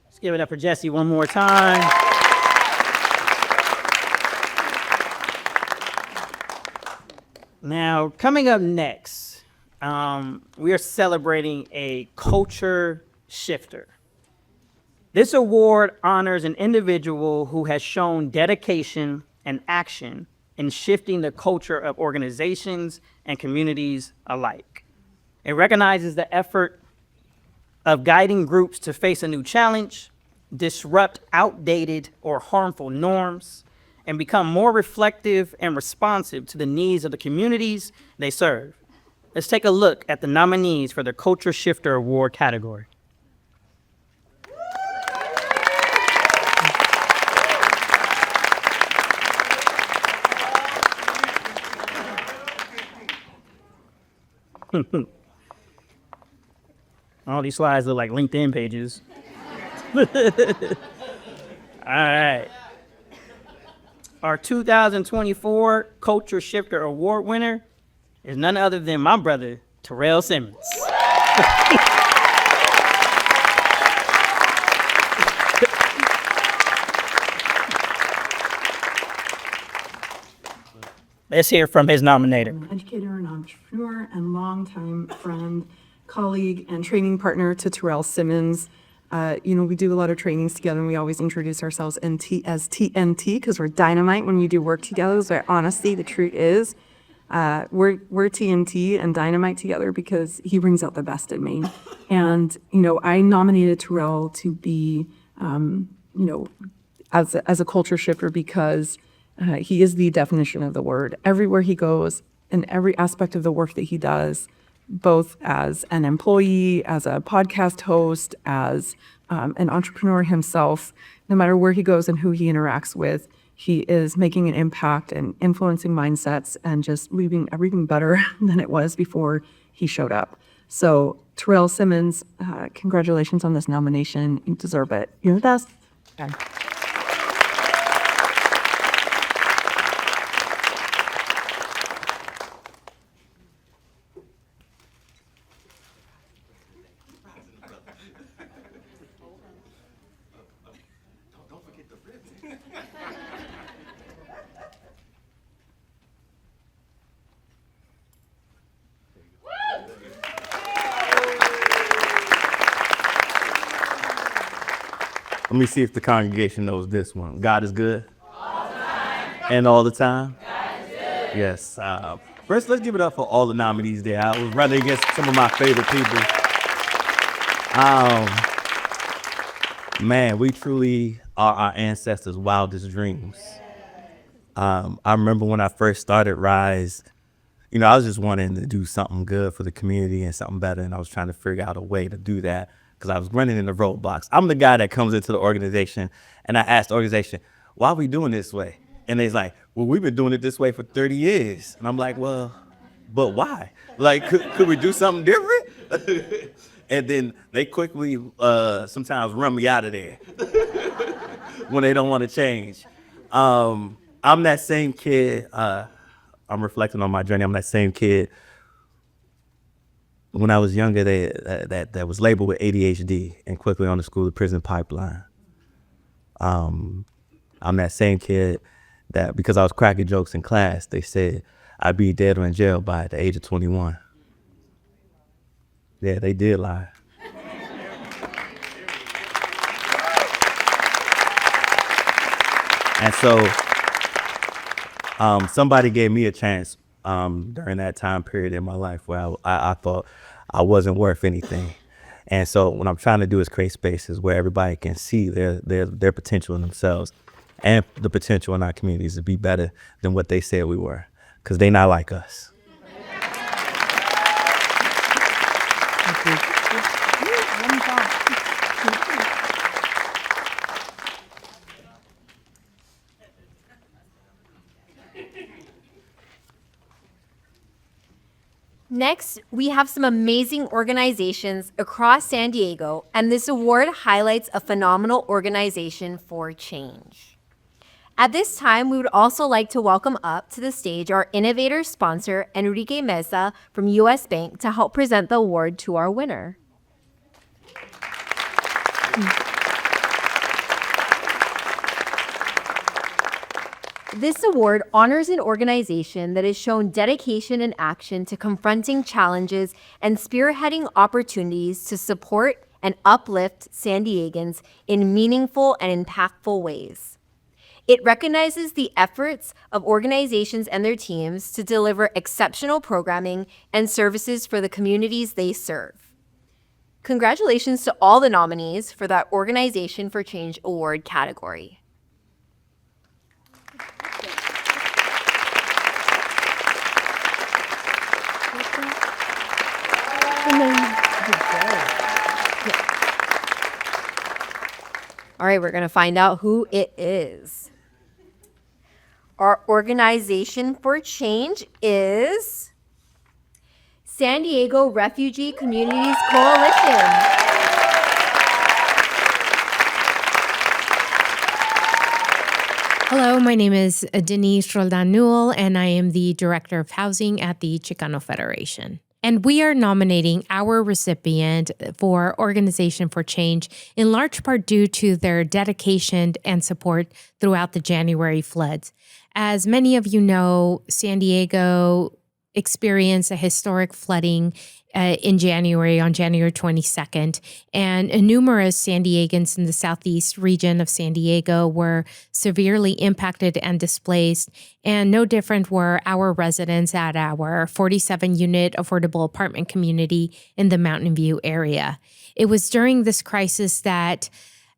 Let's give it up for Jesse one more time. Now, coming up next, we are celebrating a culture shifter. This award honors an individual who has shown dedication and action in shifting the culture of organizations and communities alike. It recognizes the effort of guiding groups to face a new challenge, disrupt outdated or harmful norms, and become more reflective and responsive to the needs of the communities they serve. Let's take a look at the nominees for the Culture Shifter Award category. All these slides look like LinkedIn pages. All right. Our 2024 Culture Shifter Award winner is none other than my brother, Terrell Simmons. Let's hear from his nominator. Educator and entrepreneur and longtime friend, colleague, and training partner to Terrell Simmons. We do a lot of trainings together, and we always introduce ourselves as TNT because we're dynamite when we do work together. So honestly, the truth is, we're TNT and dynamite together because he brings out the best in me. And I nominated Terrell to be, as a culture shifter because he is the definition of the word. Everywhere he goes, in every aspect of the work that he does, both as an employee, as a podcast host, as an entrepreneur himself, no matter where he goes and who he interacts with, he is making an impact and influencing mindsets and just leaving everything better than it was before he showed up. So Terrell Simmons, congratulations on this nomination. You deserve it. You're the best. Okay. Let me see if the congregation knows this one. God is good. All the time. And all the time? God is good. Yes. First, let's give it up for all the nominees there. I was running against some of my favorite people. Man, we truly are our ancestors' wildest dreams. I remember when I first started RISE, I was just wanting to do something good for the community and something better, and I was trying to figure out a way to do that. Because I was running into roadblocks. I'm the guy that comes into the organization and I ask the organization, why are we doing this way? And they're like, well, we've been doing it this way for 30 years. And I'm like, well, but why? Like, could we do something different? And then they quickly sometimes run me out of there when they don't want to change. I'm that same kid. I'm reflecting on my journey. I'm that same kid. When I was younger, that was labeled with ADHD and quickly on the school to prison pipeline. I'm that same kid that because I was cracking jokes in class, they said I'd be dead or in jail by the age of 21. Yeah, they did lie. And so somebody gave me a chance during that time period in my life where I thought I wasn't worth anything. And so what I'm trying to do is create spaces where everybody can see their potential in themselves and the potential in our communities to be better than what they said we were, because they're not like us. Next, we have some amazing organizations across San Diego, and this award highlights a phenomenal organization for change. At this time, we would also like to welcome up to the stage our innovator sponsor, Enrique Meza from U.S. Bank, to help present the award to our winner. This award honors an organization that has shown dedication and action to confronting challenges and spearheading opportunities to support and uplift San Diegans in meaningful and impactful ways. It recognizes the efforts of organizations and their teams to deliver exceptional programming and services for the communities they serve. Congratulations to all the nominees for that Organization for Change Award category. All right, we're going to find out who it is. Our Organization for Change is San Diego Refugee Communities Coalition. Hello, my name is Denise Roldan Newell, and I am the Director of Housing at the Chicano Federation. And we are nominating our recipient for Organization for Change in large part due to their dedication and support throughout the January floods. As many of you know, San Diego experienced a historic flooding in January, on January 22nd, and numerous San Diegans in the southeast region of San Diego were severely impacted and displaced, and no different were our residents at our 47-unit affordable apartment community in the Mountain View area. It was during this crisis that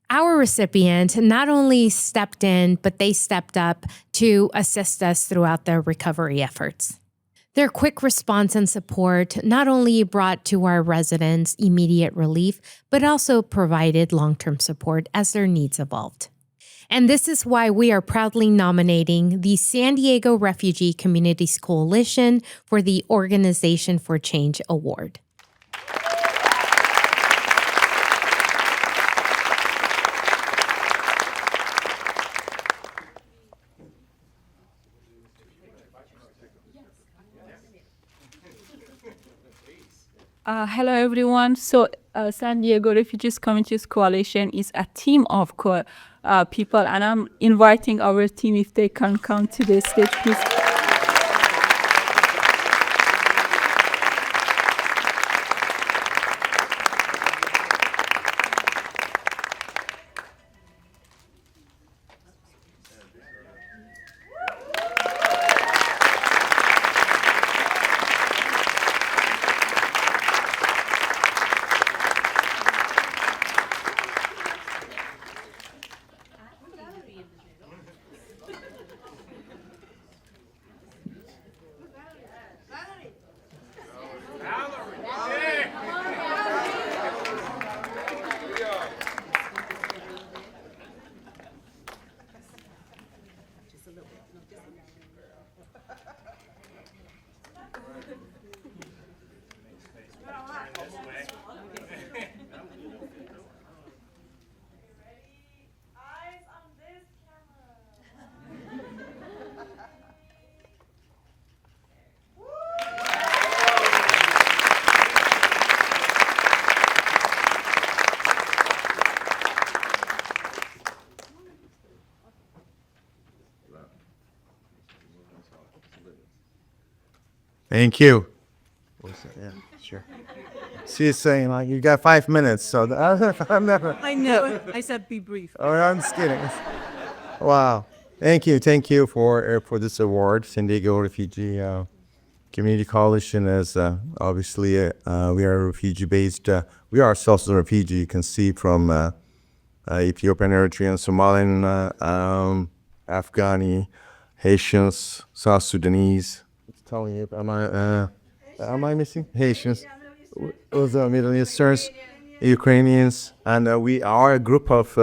our recipient not only stepped in, but they stepped up to assist us throughout the recovery efforts. Their quick response and support not only brought to our residents immediate relief, but also provided long-term support as their needs evolved. And this is why we are proudly nominating the San Diego Refugee Communities Coalition for the Organization for Change Award. Hello, everyone. So, San Diego Refugees Communities Coalition is a team of people, and I'm inviting our team if they can come to the stage, please. Thank you. Yeah, sure. She's saying, like, you got 5 minutes, so I'm never. I know. I said be brief. Oh, I'm just kidding. Wow. Thank you for this award. San Diego Refugee Community Coalition is obviously we are refugee-based. We are ourselves a refugee. You can see from Ethiopian, Eritrean, Somalian, Afghani, Haitians, South Sudanese. Telling you, am I missing Haitians? Also Middle Easterns, Ukrainians, and we are a group of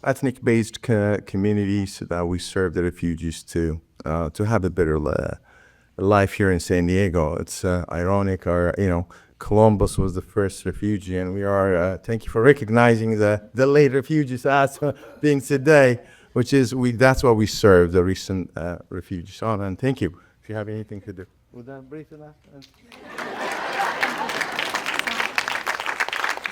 ethnic-based communities that we serve the refugees to have a better life here in San Diego. It's ironic, Columbus was the first refugee, and we are. Thank you for recognizing the late refugees as being today. Which is that's what we serve the recent refugees on. And thank you. If you have anything to do, would that brief enough?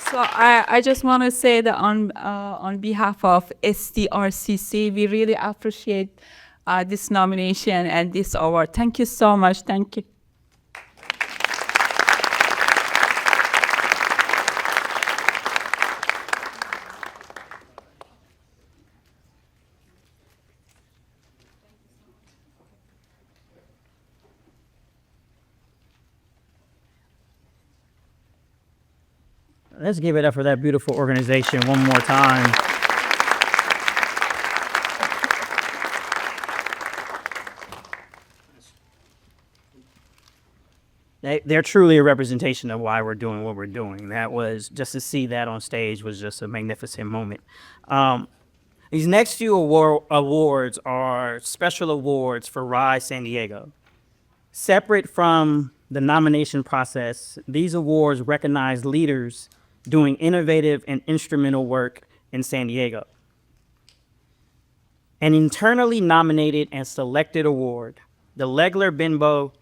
So I just want to say that on behalf of SDRCC, we really appreciate this nomination and this award. Thank you so much. Thank you. Let's give it up for that beautiful organization one more time. They're truly a representation of why we're doing what we're doing. That was, just to see that on stage was just a magnificent moment. These next few awards are special awards for RISE San Diego. Separate from the nomination process, these awards recognize leaders doing innovative and instrumental work in San Diego. An internally nominated and selected award, the Legler Benbow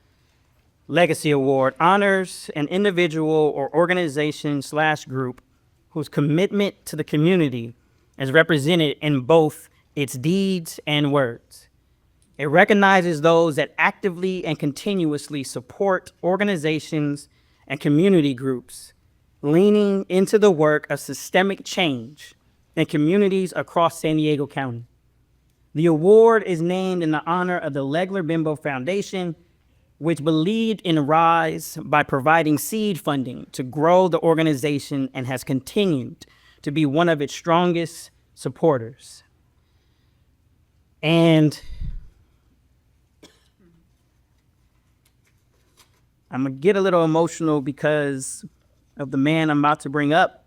Legacy Award, honors an individual or organization/group whose commitment to the community is represented in both its deeds and words. It recognizes those that actively and continuously support organizations and community groups, leaning into the work of systemic change in communities across San Diego County. The award is named in the honor of the Legler Benbow Foundation, which believed in RISE by providing seed funding to grow the organization and has continued to be one of its strongest supporters. And I'm gonna get a little emotional because of the man I'm about to bring up.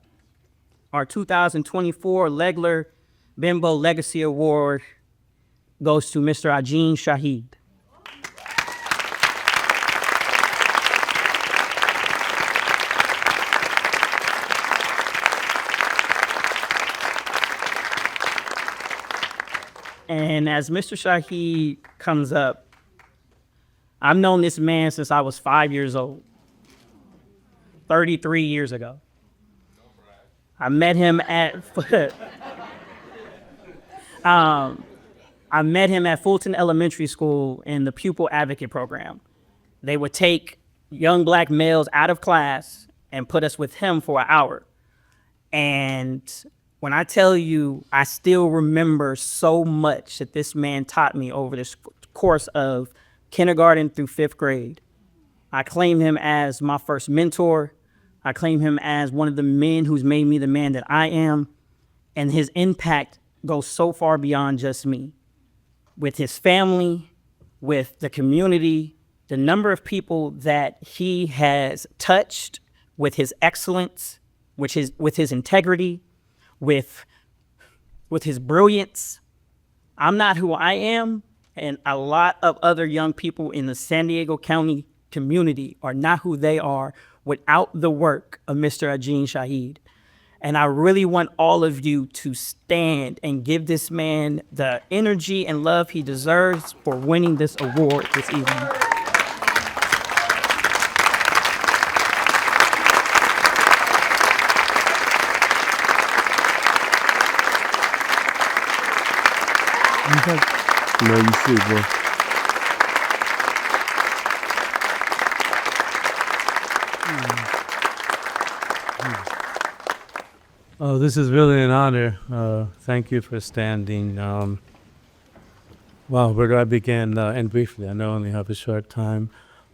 Our 2024 Legler Benbow Legacy Award goes to Mr. Ajin Shahid. And as Mr. Shahid comes up, I've known this man since I was 5 years old, 33 years ago. I met him at Fulton Elementary School in the Pupil Advocate Program. They would take young black males out of class and put us with him for an hour. And when I tell you, I still remember so much that this man taught me over this course of kindergarten through 5th grade. I claim him as my first mentor. I claim him as one of the men who's made me the man that I am. And his impact goes so far beyond just me. With his family, with the community, the number of people that he has touched with his excellence, with his integrity, with his brilliance. I'm not who I am, and a lot of other young people in the San Diego County community are not who they are without the work of Mr. Ajin Shahid. And I really want all of you to stand and give this man the energy and love he deserves for winning this award this evening. No, you should, bro. Oh, this is really an honor. Thank you for standing. Wow, where do I begin? And briefly, I know I only have a short time.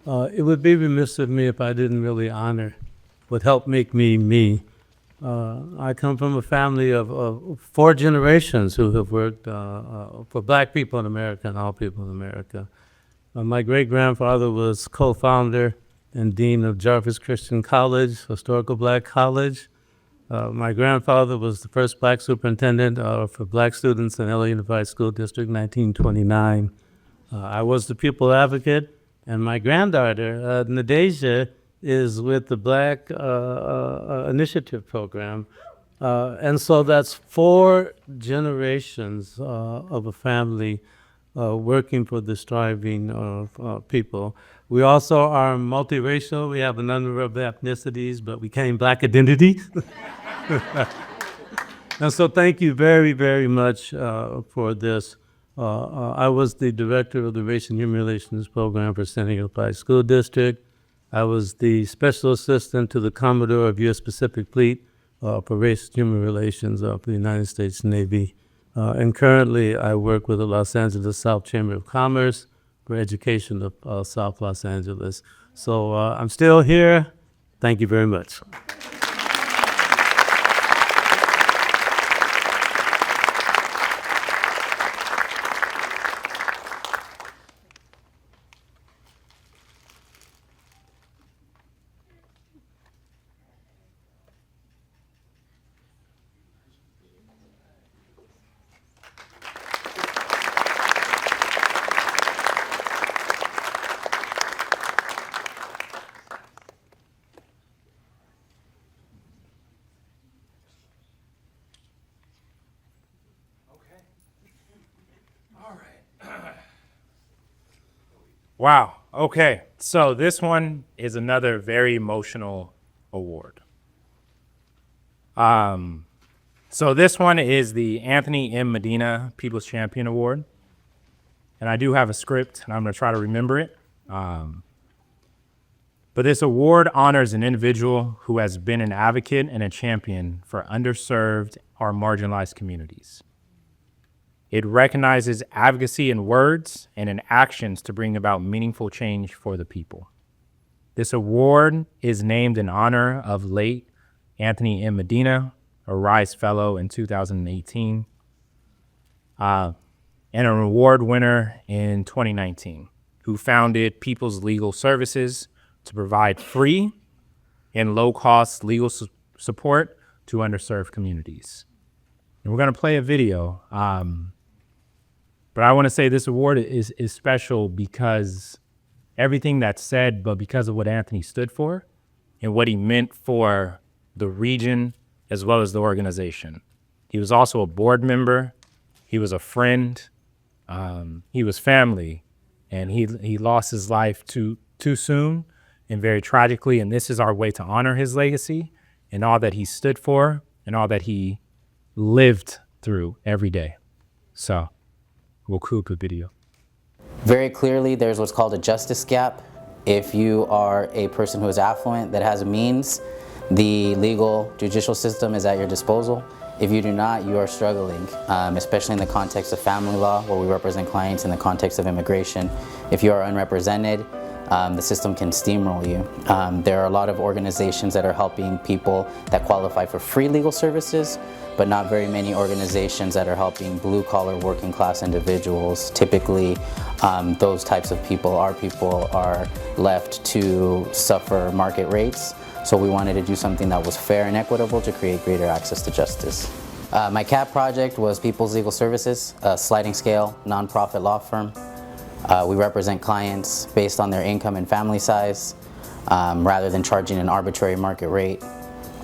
It would be remiss of me if I didn't really honor what helped make me me. I come from a family of 4 generations who have worked for black people in America and all people in America. My great-grandfather was co-founder and dean of Jarvis Christian College, historical black college. My grandfather was the first black superintendent for black students in LA Unified School District, 1929. I was the pupil advocate, and my granddaughter, Nadeja, is with the Black Initiative Program. And so that's 4 generations of a family working for the striving people. We also are multiracial. We have a number of ethnicities, but we claim black identity. And so thank you very, very much for this. I was the director of the Race and Human Relations Program for San Diego Unified School District. I was the special assistant to the Commodore of U.S. Pacific Fleet for Race and Human Relations for the United States Navy. And currently, I work with the Los Angeles South Chamber of Commerce for education of South Los Angeles. So I'm still here. Thank you very much. Wow. Okay. So this one is another very emotional award. So this one is the Anthony M. Medina People's Champion Award. And I do have a script, and I'm going to try to remember it. But this award honors an individual who has been an advocate and a champion for underserved or marginalized communities. It recognizes advocacy in words and in actions to bring about meaningful change for the people. This award is named in honor of late Anthony M. Medina, a RISE Fellow in 2018, and an award winner in 2019, who founded People's Legal Services to provide free and low-cost legal support to underserved communities. And we're going to play a video. But I want to say this award is special because everything that's said, but because of what Anthony stood for and what he meant for the region as well as the organization. He was also a board member. He was a friend. He was family. And he lost his life too soon and very tragically. And this is our way to honor his legacy and all that he stood for and all that he lived through every day. So we'll cue the video. Very clearly, there's what's called a justice gap. If you are a person who is affluent, that has means, the legal judicial system is at your disposal. If you do not, you are struggling, especially in the context of family law, where we represent clients in the context of immigration. If you are unrepresented, the system can steamroll you. There are a lot of organizations that are helping people that qualify for free legal services, but not very many organizations that are helping blue-collar working-class individuals. Typically, those types of people, our people, are left to suffer market rates. So we wanted to do something that was fair and equitable to create greater access to justice. My CAP project was People's Legal Services, a sliding scale nonprofit law firm. We represent clients based on their income and family size, rather than charging an arbitrary market rate.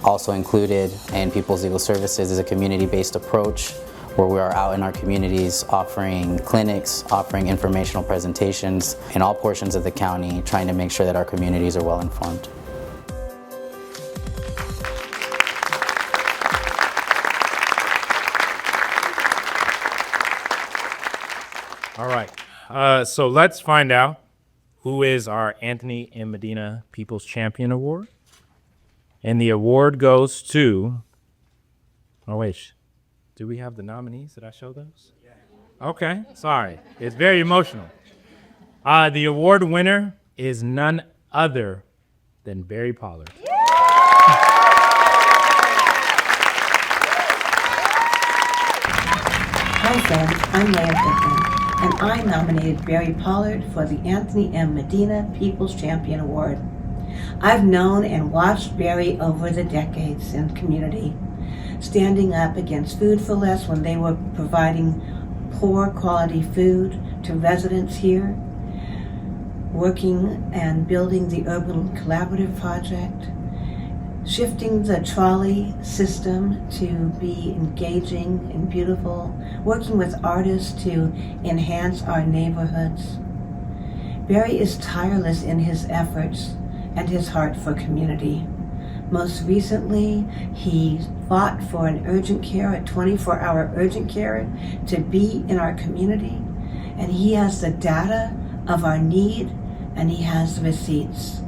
Also included in People's Legal Services is a community-based approach where we are out in our communities offering clinics, offering informational presentations in all portions of the county, trying to make sure that our communities are well informed. All right, so let's find out who is our Anthony M. Medina People's Champion Award. And the award goes to, oh wait, do we have the nominees? Did I show those? Yeah. Okay, sorry, it's very emotional. The award winner is none other than Barry Pollard. Hi friends, I'm Leah Pittman, and I nominated Barry Pollard for the Anthony M. Medina People's Champion Award. I've known and watched Barry over the decades in the community, standing up against Food for Less when they were providing poor quality food to residents here, working and building the Urban Collaborative Project, shifting the trolley system to be engaging and beautiful, working with artists to enhance our neighborhoods. Barry is tireless in his efforts and his heart for community. Most recently, he fought for an urgent care, a 24-hour urgent care to be in our community. And he has the data of our need, and he has the receipts.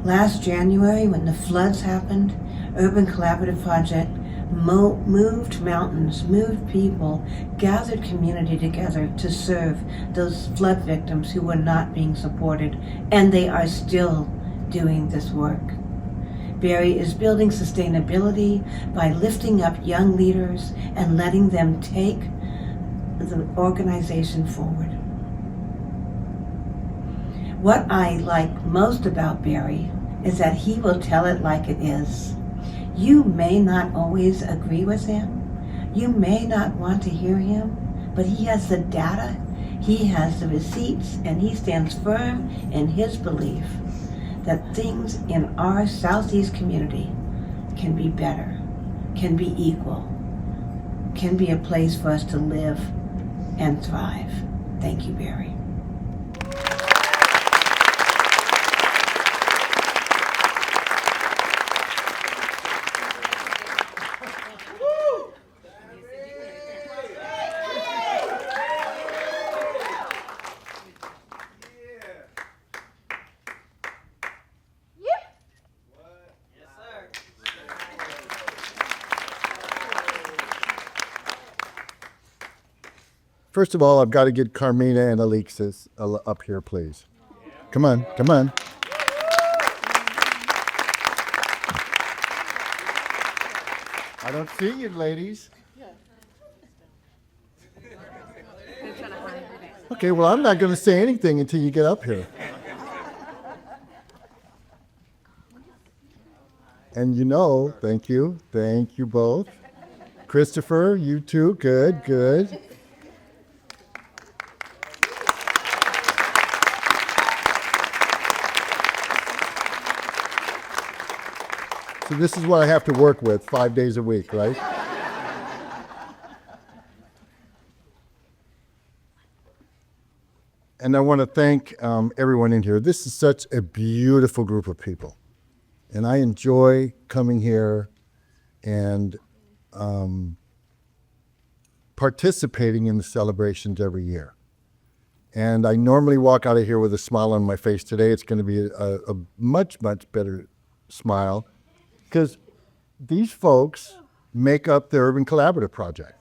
Last January, when the floods happened, Urban Collaborative Project moved mountains, moved people, gathered community together to serve those flood victims who were not being supported, and they are still doing this work. Barry is building sustainability by lifting up young leaders and letting them take the organization forward. What I like most about Barry is that he will tell it like it is. You may not always agree with him. You may not want to hear him, but he has the data, he has the receipts, and he stands firm in his belief that things in our Southeast community can be better, can be equal, can be a place for us to live and thrive. Thank you, Barry. First of all, I've got to get Carmina and Alexis up here, please. Come on, come on. I don't see you, ladies. Okay, well, I'm not going to say anything until you get up here. And you know, thank you both. Christopher, you too, good, good. So this is what I have to work with 5 days a week, right? And I want to thank everyone in here. This is such a beautiful group of people. And I enjoy coming here and participating in the celebrations every year. And I normally walk out of here with a smile on my face. Today it's going to be a much, much better smile because these folks make up the Urban Collaborative Project.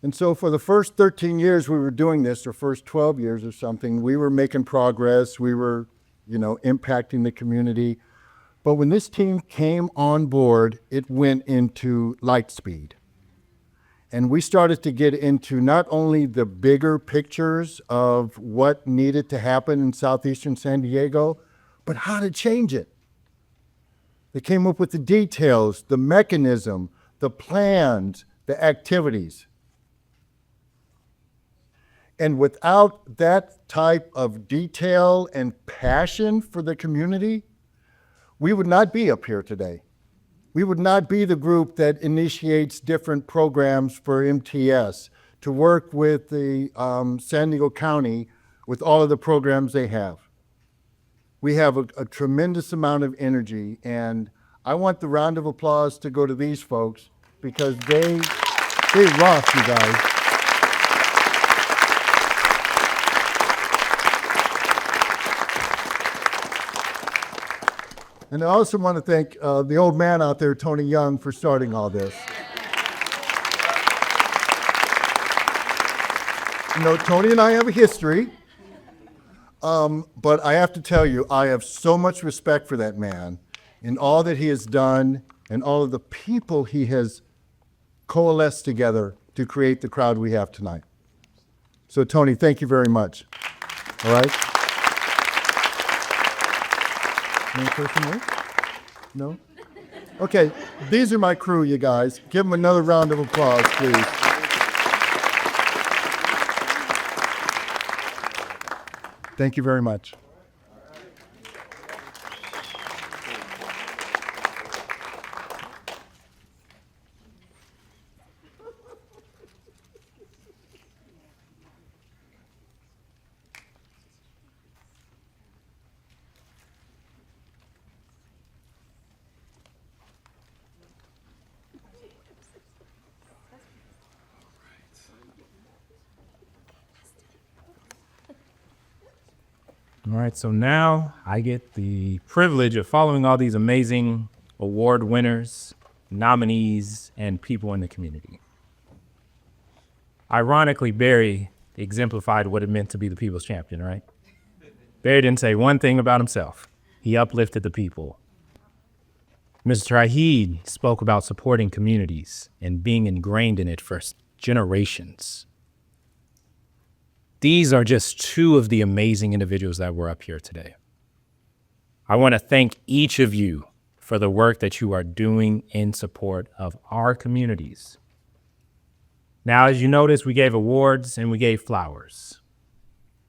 And so for the first 13 years we were doing this, or first 12 years or something, we were making progress. We were, impacting the community. But when this team came on board, it went into light speed. And we started to get into not only the bigger pictures of what needed to happen in southeastern San Diego, but how to change it. They came up with the details, the mechanism, the plans, the activities. And without that type of detail and passion for the community, we would not be up here today. We would not be the group that initiates different programs for MTS to work with the San Diego County with all of the programs they have. We have a tremendous amount of energy, and I want the round of applause to go to these folks because they rock, you guys. And I also want to thank the old man out there, Tony Young, for starting all this. Tony and I have a history, but I have to tell you, I have so much respect for that man and all that he has done and all of the people he has coalesced together to create the crowd we have tonight. So, Tony, thank you very much. All right? Any person more? No? Okay, these are my crew, you guys. Give them another round of applause, please. Thank you very much. All right, so now I get the privilege of following all these amazing award winners, nominees, and people in the community. Ironically, Barry exemplified what it meant to be the people's champion, right? Barry didn't say one thing about himself. He uplifted the people. Mr. Rahid spoke about supporting communities and being ingrained in it for generations. These are just two of the amazing individuals that were up here today. I want to thank each of you for the work that you are doing in support of our communities. Now, as you notice, we gave awards and we gave flowers.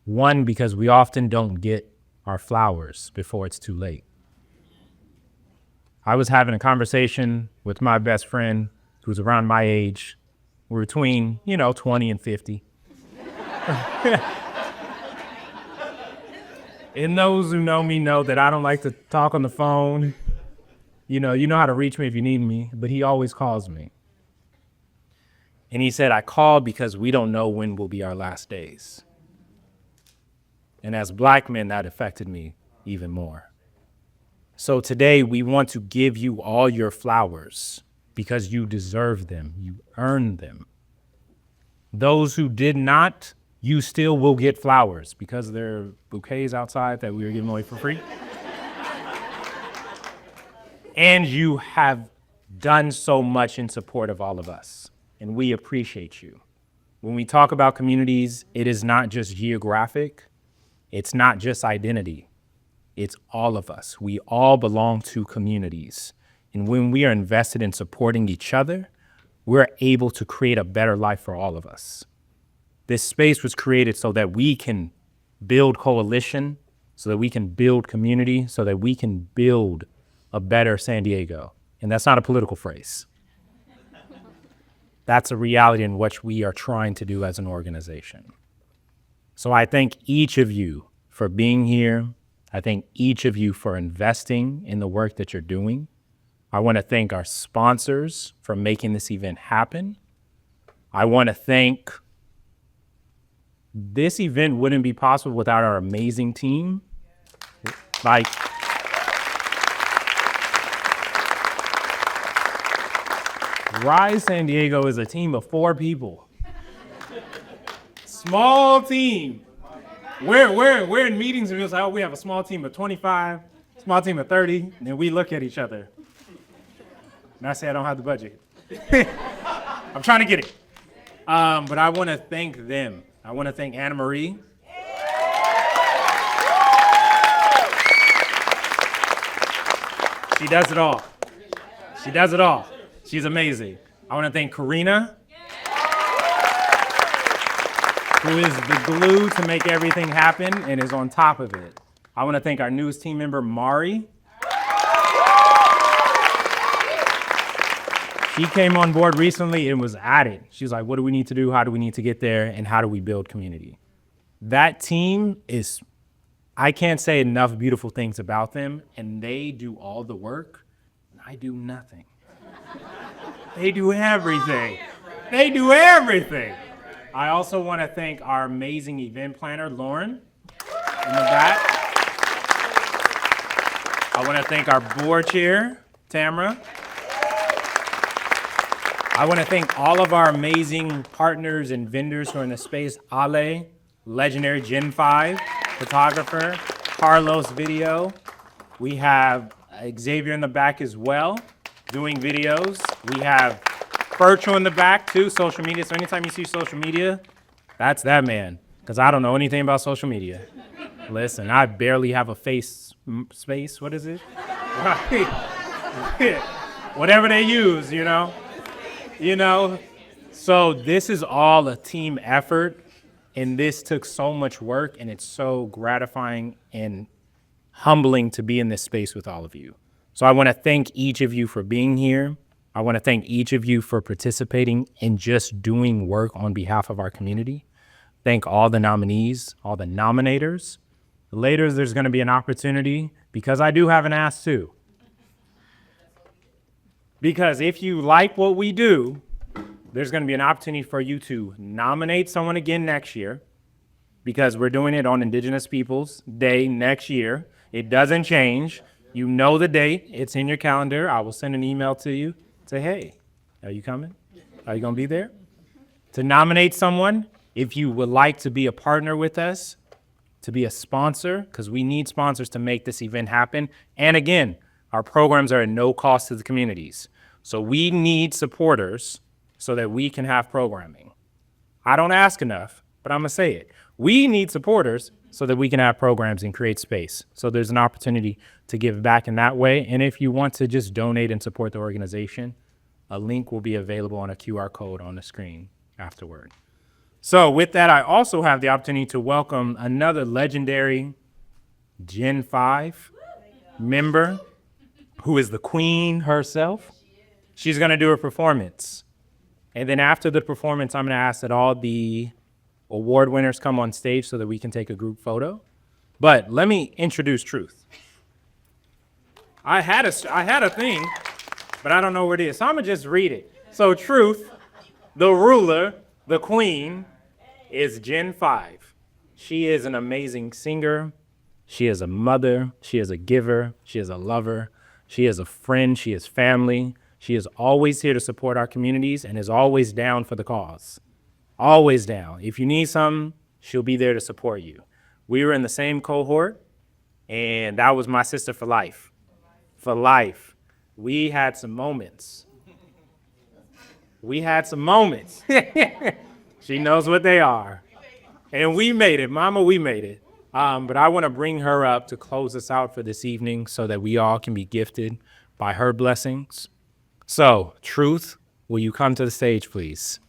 One, because we often don't get our flowers before it's too late. I was having a conversation with my best friend who's around my age. We're between, 20 and 50. And those who know me know that I don't like to talk on the phone. You know how to reach me if you need me, but he always calls me. And he said, I called because we don't know when will be our last days. And as Black men, that affected me even more. So today we want to give you all your flowers because you deserve them. You earned them. Those who did not, you still will get flowers because there are bouquets outside that we are giving away for free. And you have done so much in support of all of us, and we appreciate you. When we talk about communities, it is not just geographic, it's not just identity, it's all of us. We all belong to communities. And when we are invested in supporting each other, we're able to create a better life for all of us. This space was created so that we can build coalition, so that we can build community, so that we can build a better San Diego. And that's not a political phrase. That's a reality in which we are trying to do as an organization. So I thank each of you for being here. I thank each of you for investing in the work that you're doing. I want to thank our sponsors for making this event happen. I want to thank, this event wouldn't be possible without our amazing team. Like, RISE San Diego is a team of 4 people. Small team. We're in meetings and we're like, oh, we have a small team of 25, small team of 30, and then we look at each other. And I say I don't have the budget. I'm trying to get it. But I want to thank them. I want to thank Anna Marie. She does it all. She does it all. She's amazing. I want to thank Karina, who is the glue to make everything happen and is on top of it. I want to thank our newest team member, Mari. She came on board recently and was at it. She was like, what do we need to do? How do we need to get there? And how do we build community? That team is, I can't say enough beautiful things about them, and they do all the work, and I do nothing. They do everything. They do everything. I also want to thank our amazing event planner, Lauren, in the back. I want to thank our board chair, Tamara. I want to thank all of our amazing partners and vendors who are in the space. Ale, legendary Gen 5 photographer, Carlos Video. We have Xavier in the back as well, doing videos. We have Virtual in the back too, social media. So anytime you see social media, that's that man, because I don't know anything about social media. Listen, I barely have a face space. What is it? Whatever they use, you know. So this is all a team effort, and this took so much work, and it's so gratifying and humbling to be in this space with all of you. So I want to thank each of you for being here. I want to thank each of you for participating and just doing work on behalf of our community. Thank all the nominees, all the nominators. Later, there's going to be an opportunity, because I do have an ask too. Because if you like what we do, there's going to be an opportunity for you to nominate someone again next year, because we're doing it on Indigenous Peoples Day next year. It doesn't change. You know the date. It's in your calendar. I will send an email to you. Say, hey, are you coming? Are you going to be there? To nominate someone, if you would like to be a partner with us, to be a sponsor, because we need sponsors to make this event happen. And again, our programs are at no cost to the communities. So we need supporters so that we can have programming. I don't ask enough, but I'm going to say it. We need supporters so that we can have programs and create space. So there's an opportunity to give back in that way. And if you want to just donate and support the organization, a link will be available on a QR code on the screen afterward. So with that, I also have the opportunity to welcome another legendary Gen 5 member who is the queen herself. She's going to do a performance. And then after the performance, I'm going to ask that all the award winners come on stage so that we can take a group photo. But let me introduce Truth. I had a thing, but I don't know where it is. So I'm going to just read it. So Truth, the ruler, the queen, is Gen 5. She is an amazing singer, She is a mother. She is a giver. She is a lover. She is a friend. She is family. She is always here to support our communities and is always down for the cause. Always down. If you need something, she'll be there to support you. We were in the same cohort, and that was my sister for life. For life. We had some moments. She knows what they are. And we made it, Mama, we made it. But I want to bring her up to close us out for this evening so that we all can be gifted by her blessings. So, Truth, will you come to the stage, please?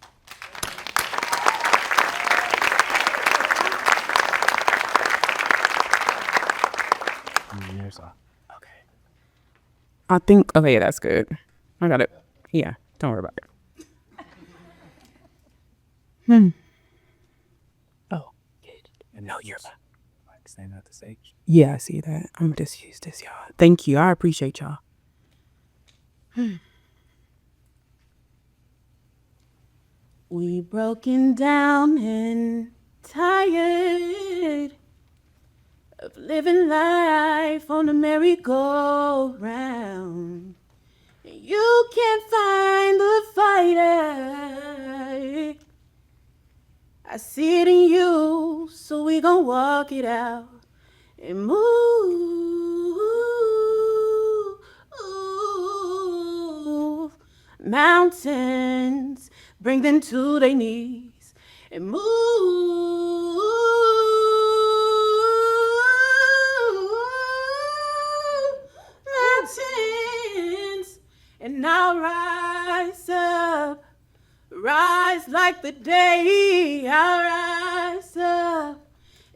I think, okay, that's good. I got it. Yeah, don't worry about it. Oh, good. No, you're standing at the stage. Yeah, I see that. I'm gonna just use this, y'all. Thank you. I appreciate y'all. We broken down and tired of living life on a merry-go-round. You can't find the fighter. I see it in you, so we gon' walk it out and move mountains, bring them to their knees and move mountains. And now rise up, rise like the day. I'll rise up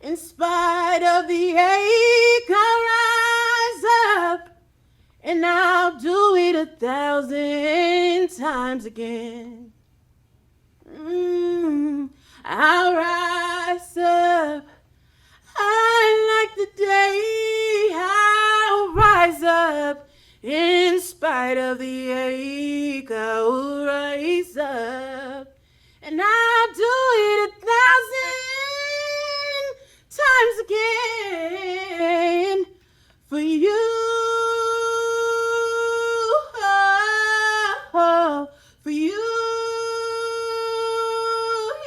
in spite of the ache. I'll rise up and I'll do it 1,000 times again. I'll rise up. I like the day. I'll rise up in spite of the ache. I'll rise up and I'll do it 1,000 times again for you. For you.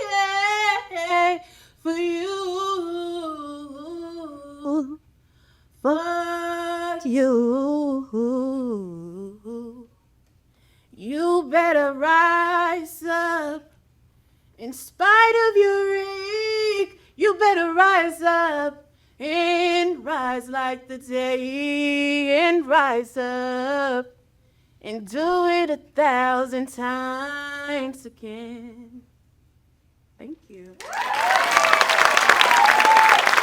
Yeah. For you. For you. You better rise up in spite of your ache. You better rise up and rise like the day and rise up and do it 1,000 times again. Thank you.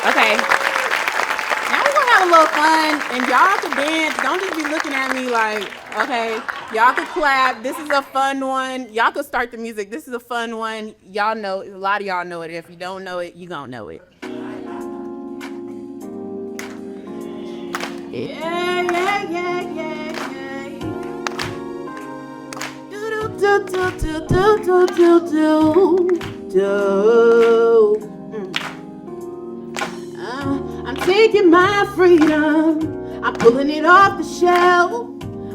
Okay. Now we're gonna have a little fun, and y'all can dance. Don't just be looking at me like, okay. Y'all can clap. This is a fun one. Y'all can start the music. This is a fun one. Y'all know, a lot of y'all know it. If you don't know it, you gonna know it. Yeah, yeah, yeah, yeah, yeah. Do do do do do do do do. I'm taking my freedom. I'm pulling it off the shelf.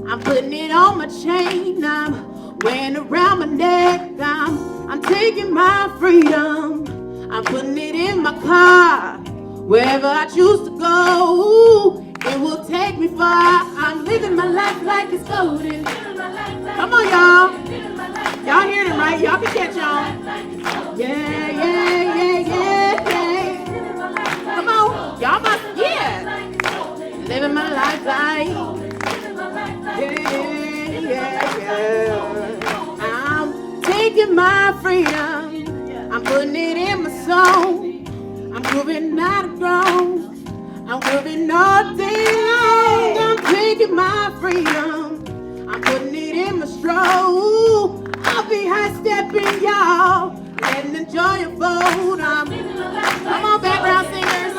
I'm putting it on my chain. I'm wearing around my neck. I'm taking my freedom. I'm putting it in my car. Wherever I choose to go, it will take me far. I'm living my life like it's golden. Come on, y'all. Y'all hearing it, right? Y'all can catch on. Yeah, yeah, yeah, yeah, yeah. Come on. Y'all must, yeah. Living my life like, yeah. I'm taking my freedom. I'm putting it in my song. I'm grooving out of ground. I'm grooving all day long. I'm taking my freedom. I'm putting it in my stroll. I'll be high stepping, y'all. Letting the joy unfold. Come on, background singers.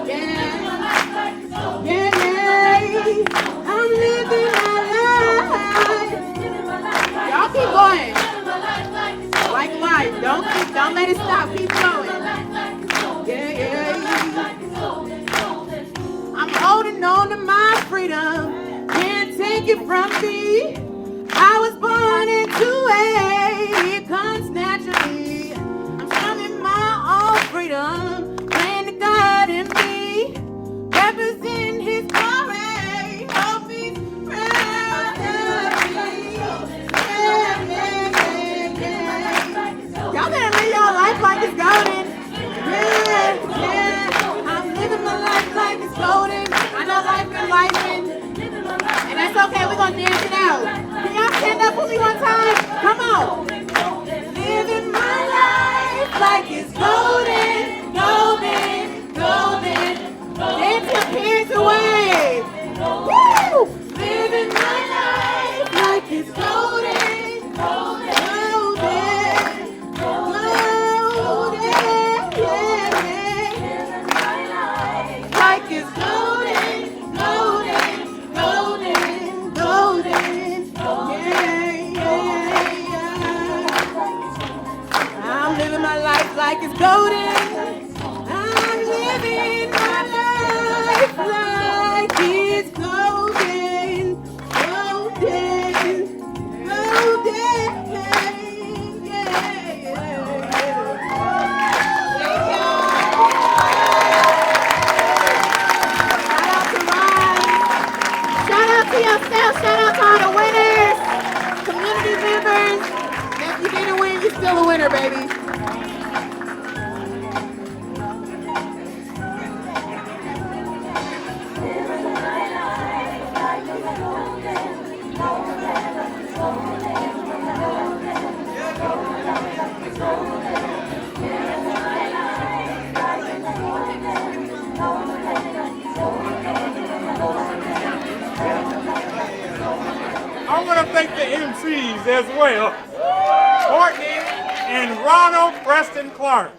Yeah. Yeah, yeah. I'm living my life. Y'all keep going. Like life. Don't let it stop. Keep going. Yeah, yeah. from me. I was born into it comes naturally. I'm showing my own freedom, praying to God in me, represent His glory, hope He's proud of me. Y'all better live your life like it's golden. I'm living my life like it's golden. I know life been lifing. And that's okay, we're gonna dance it out. Can y'all stand up with me one time? Come on. Living my life like it's golden, golden, golden. Dance your hands away. Woo! Living my life like it's golden, golden, golden, golden, yeah. Like it's golden, golden, golden, golden, I'm living my life like it's golden. I'm living my life like it's golden, golden, golden, Shout out to yourself, shout out to all the winners, community members. If you didn't win, you're still a winner, baby. I want to thank the MCs as well. Courtney and Ronald Preston Clark.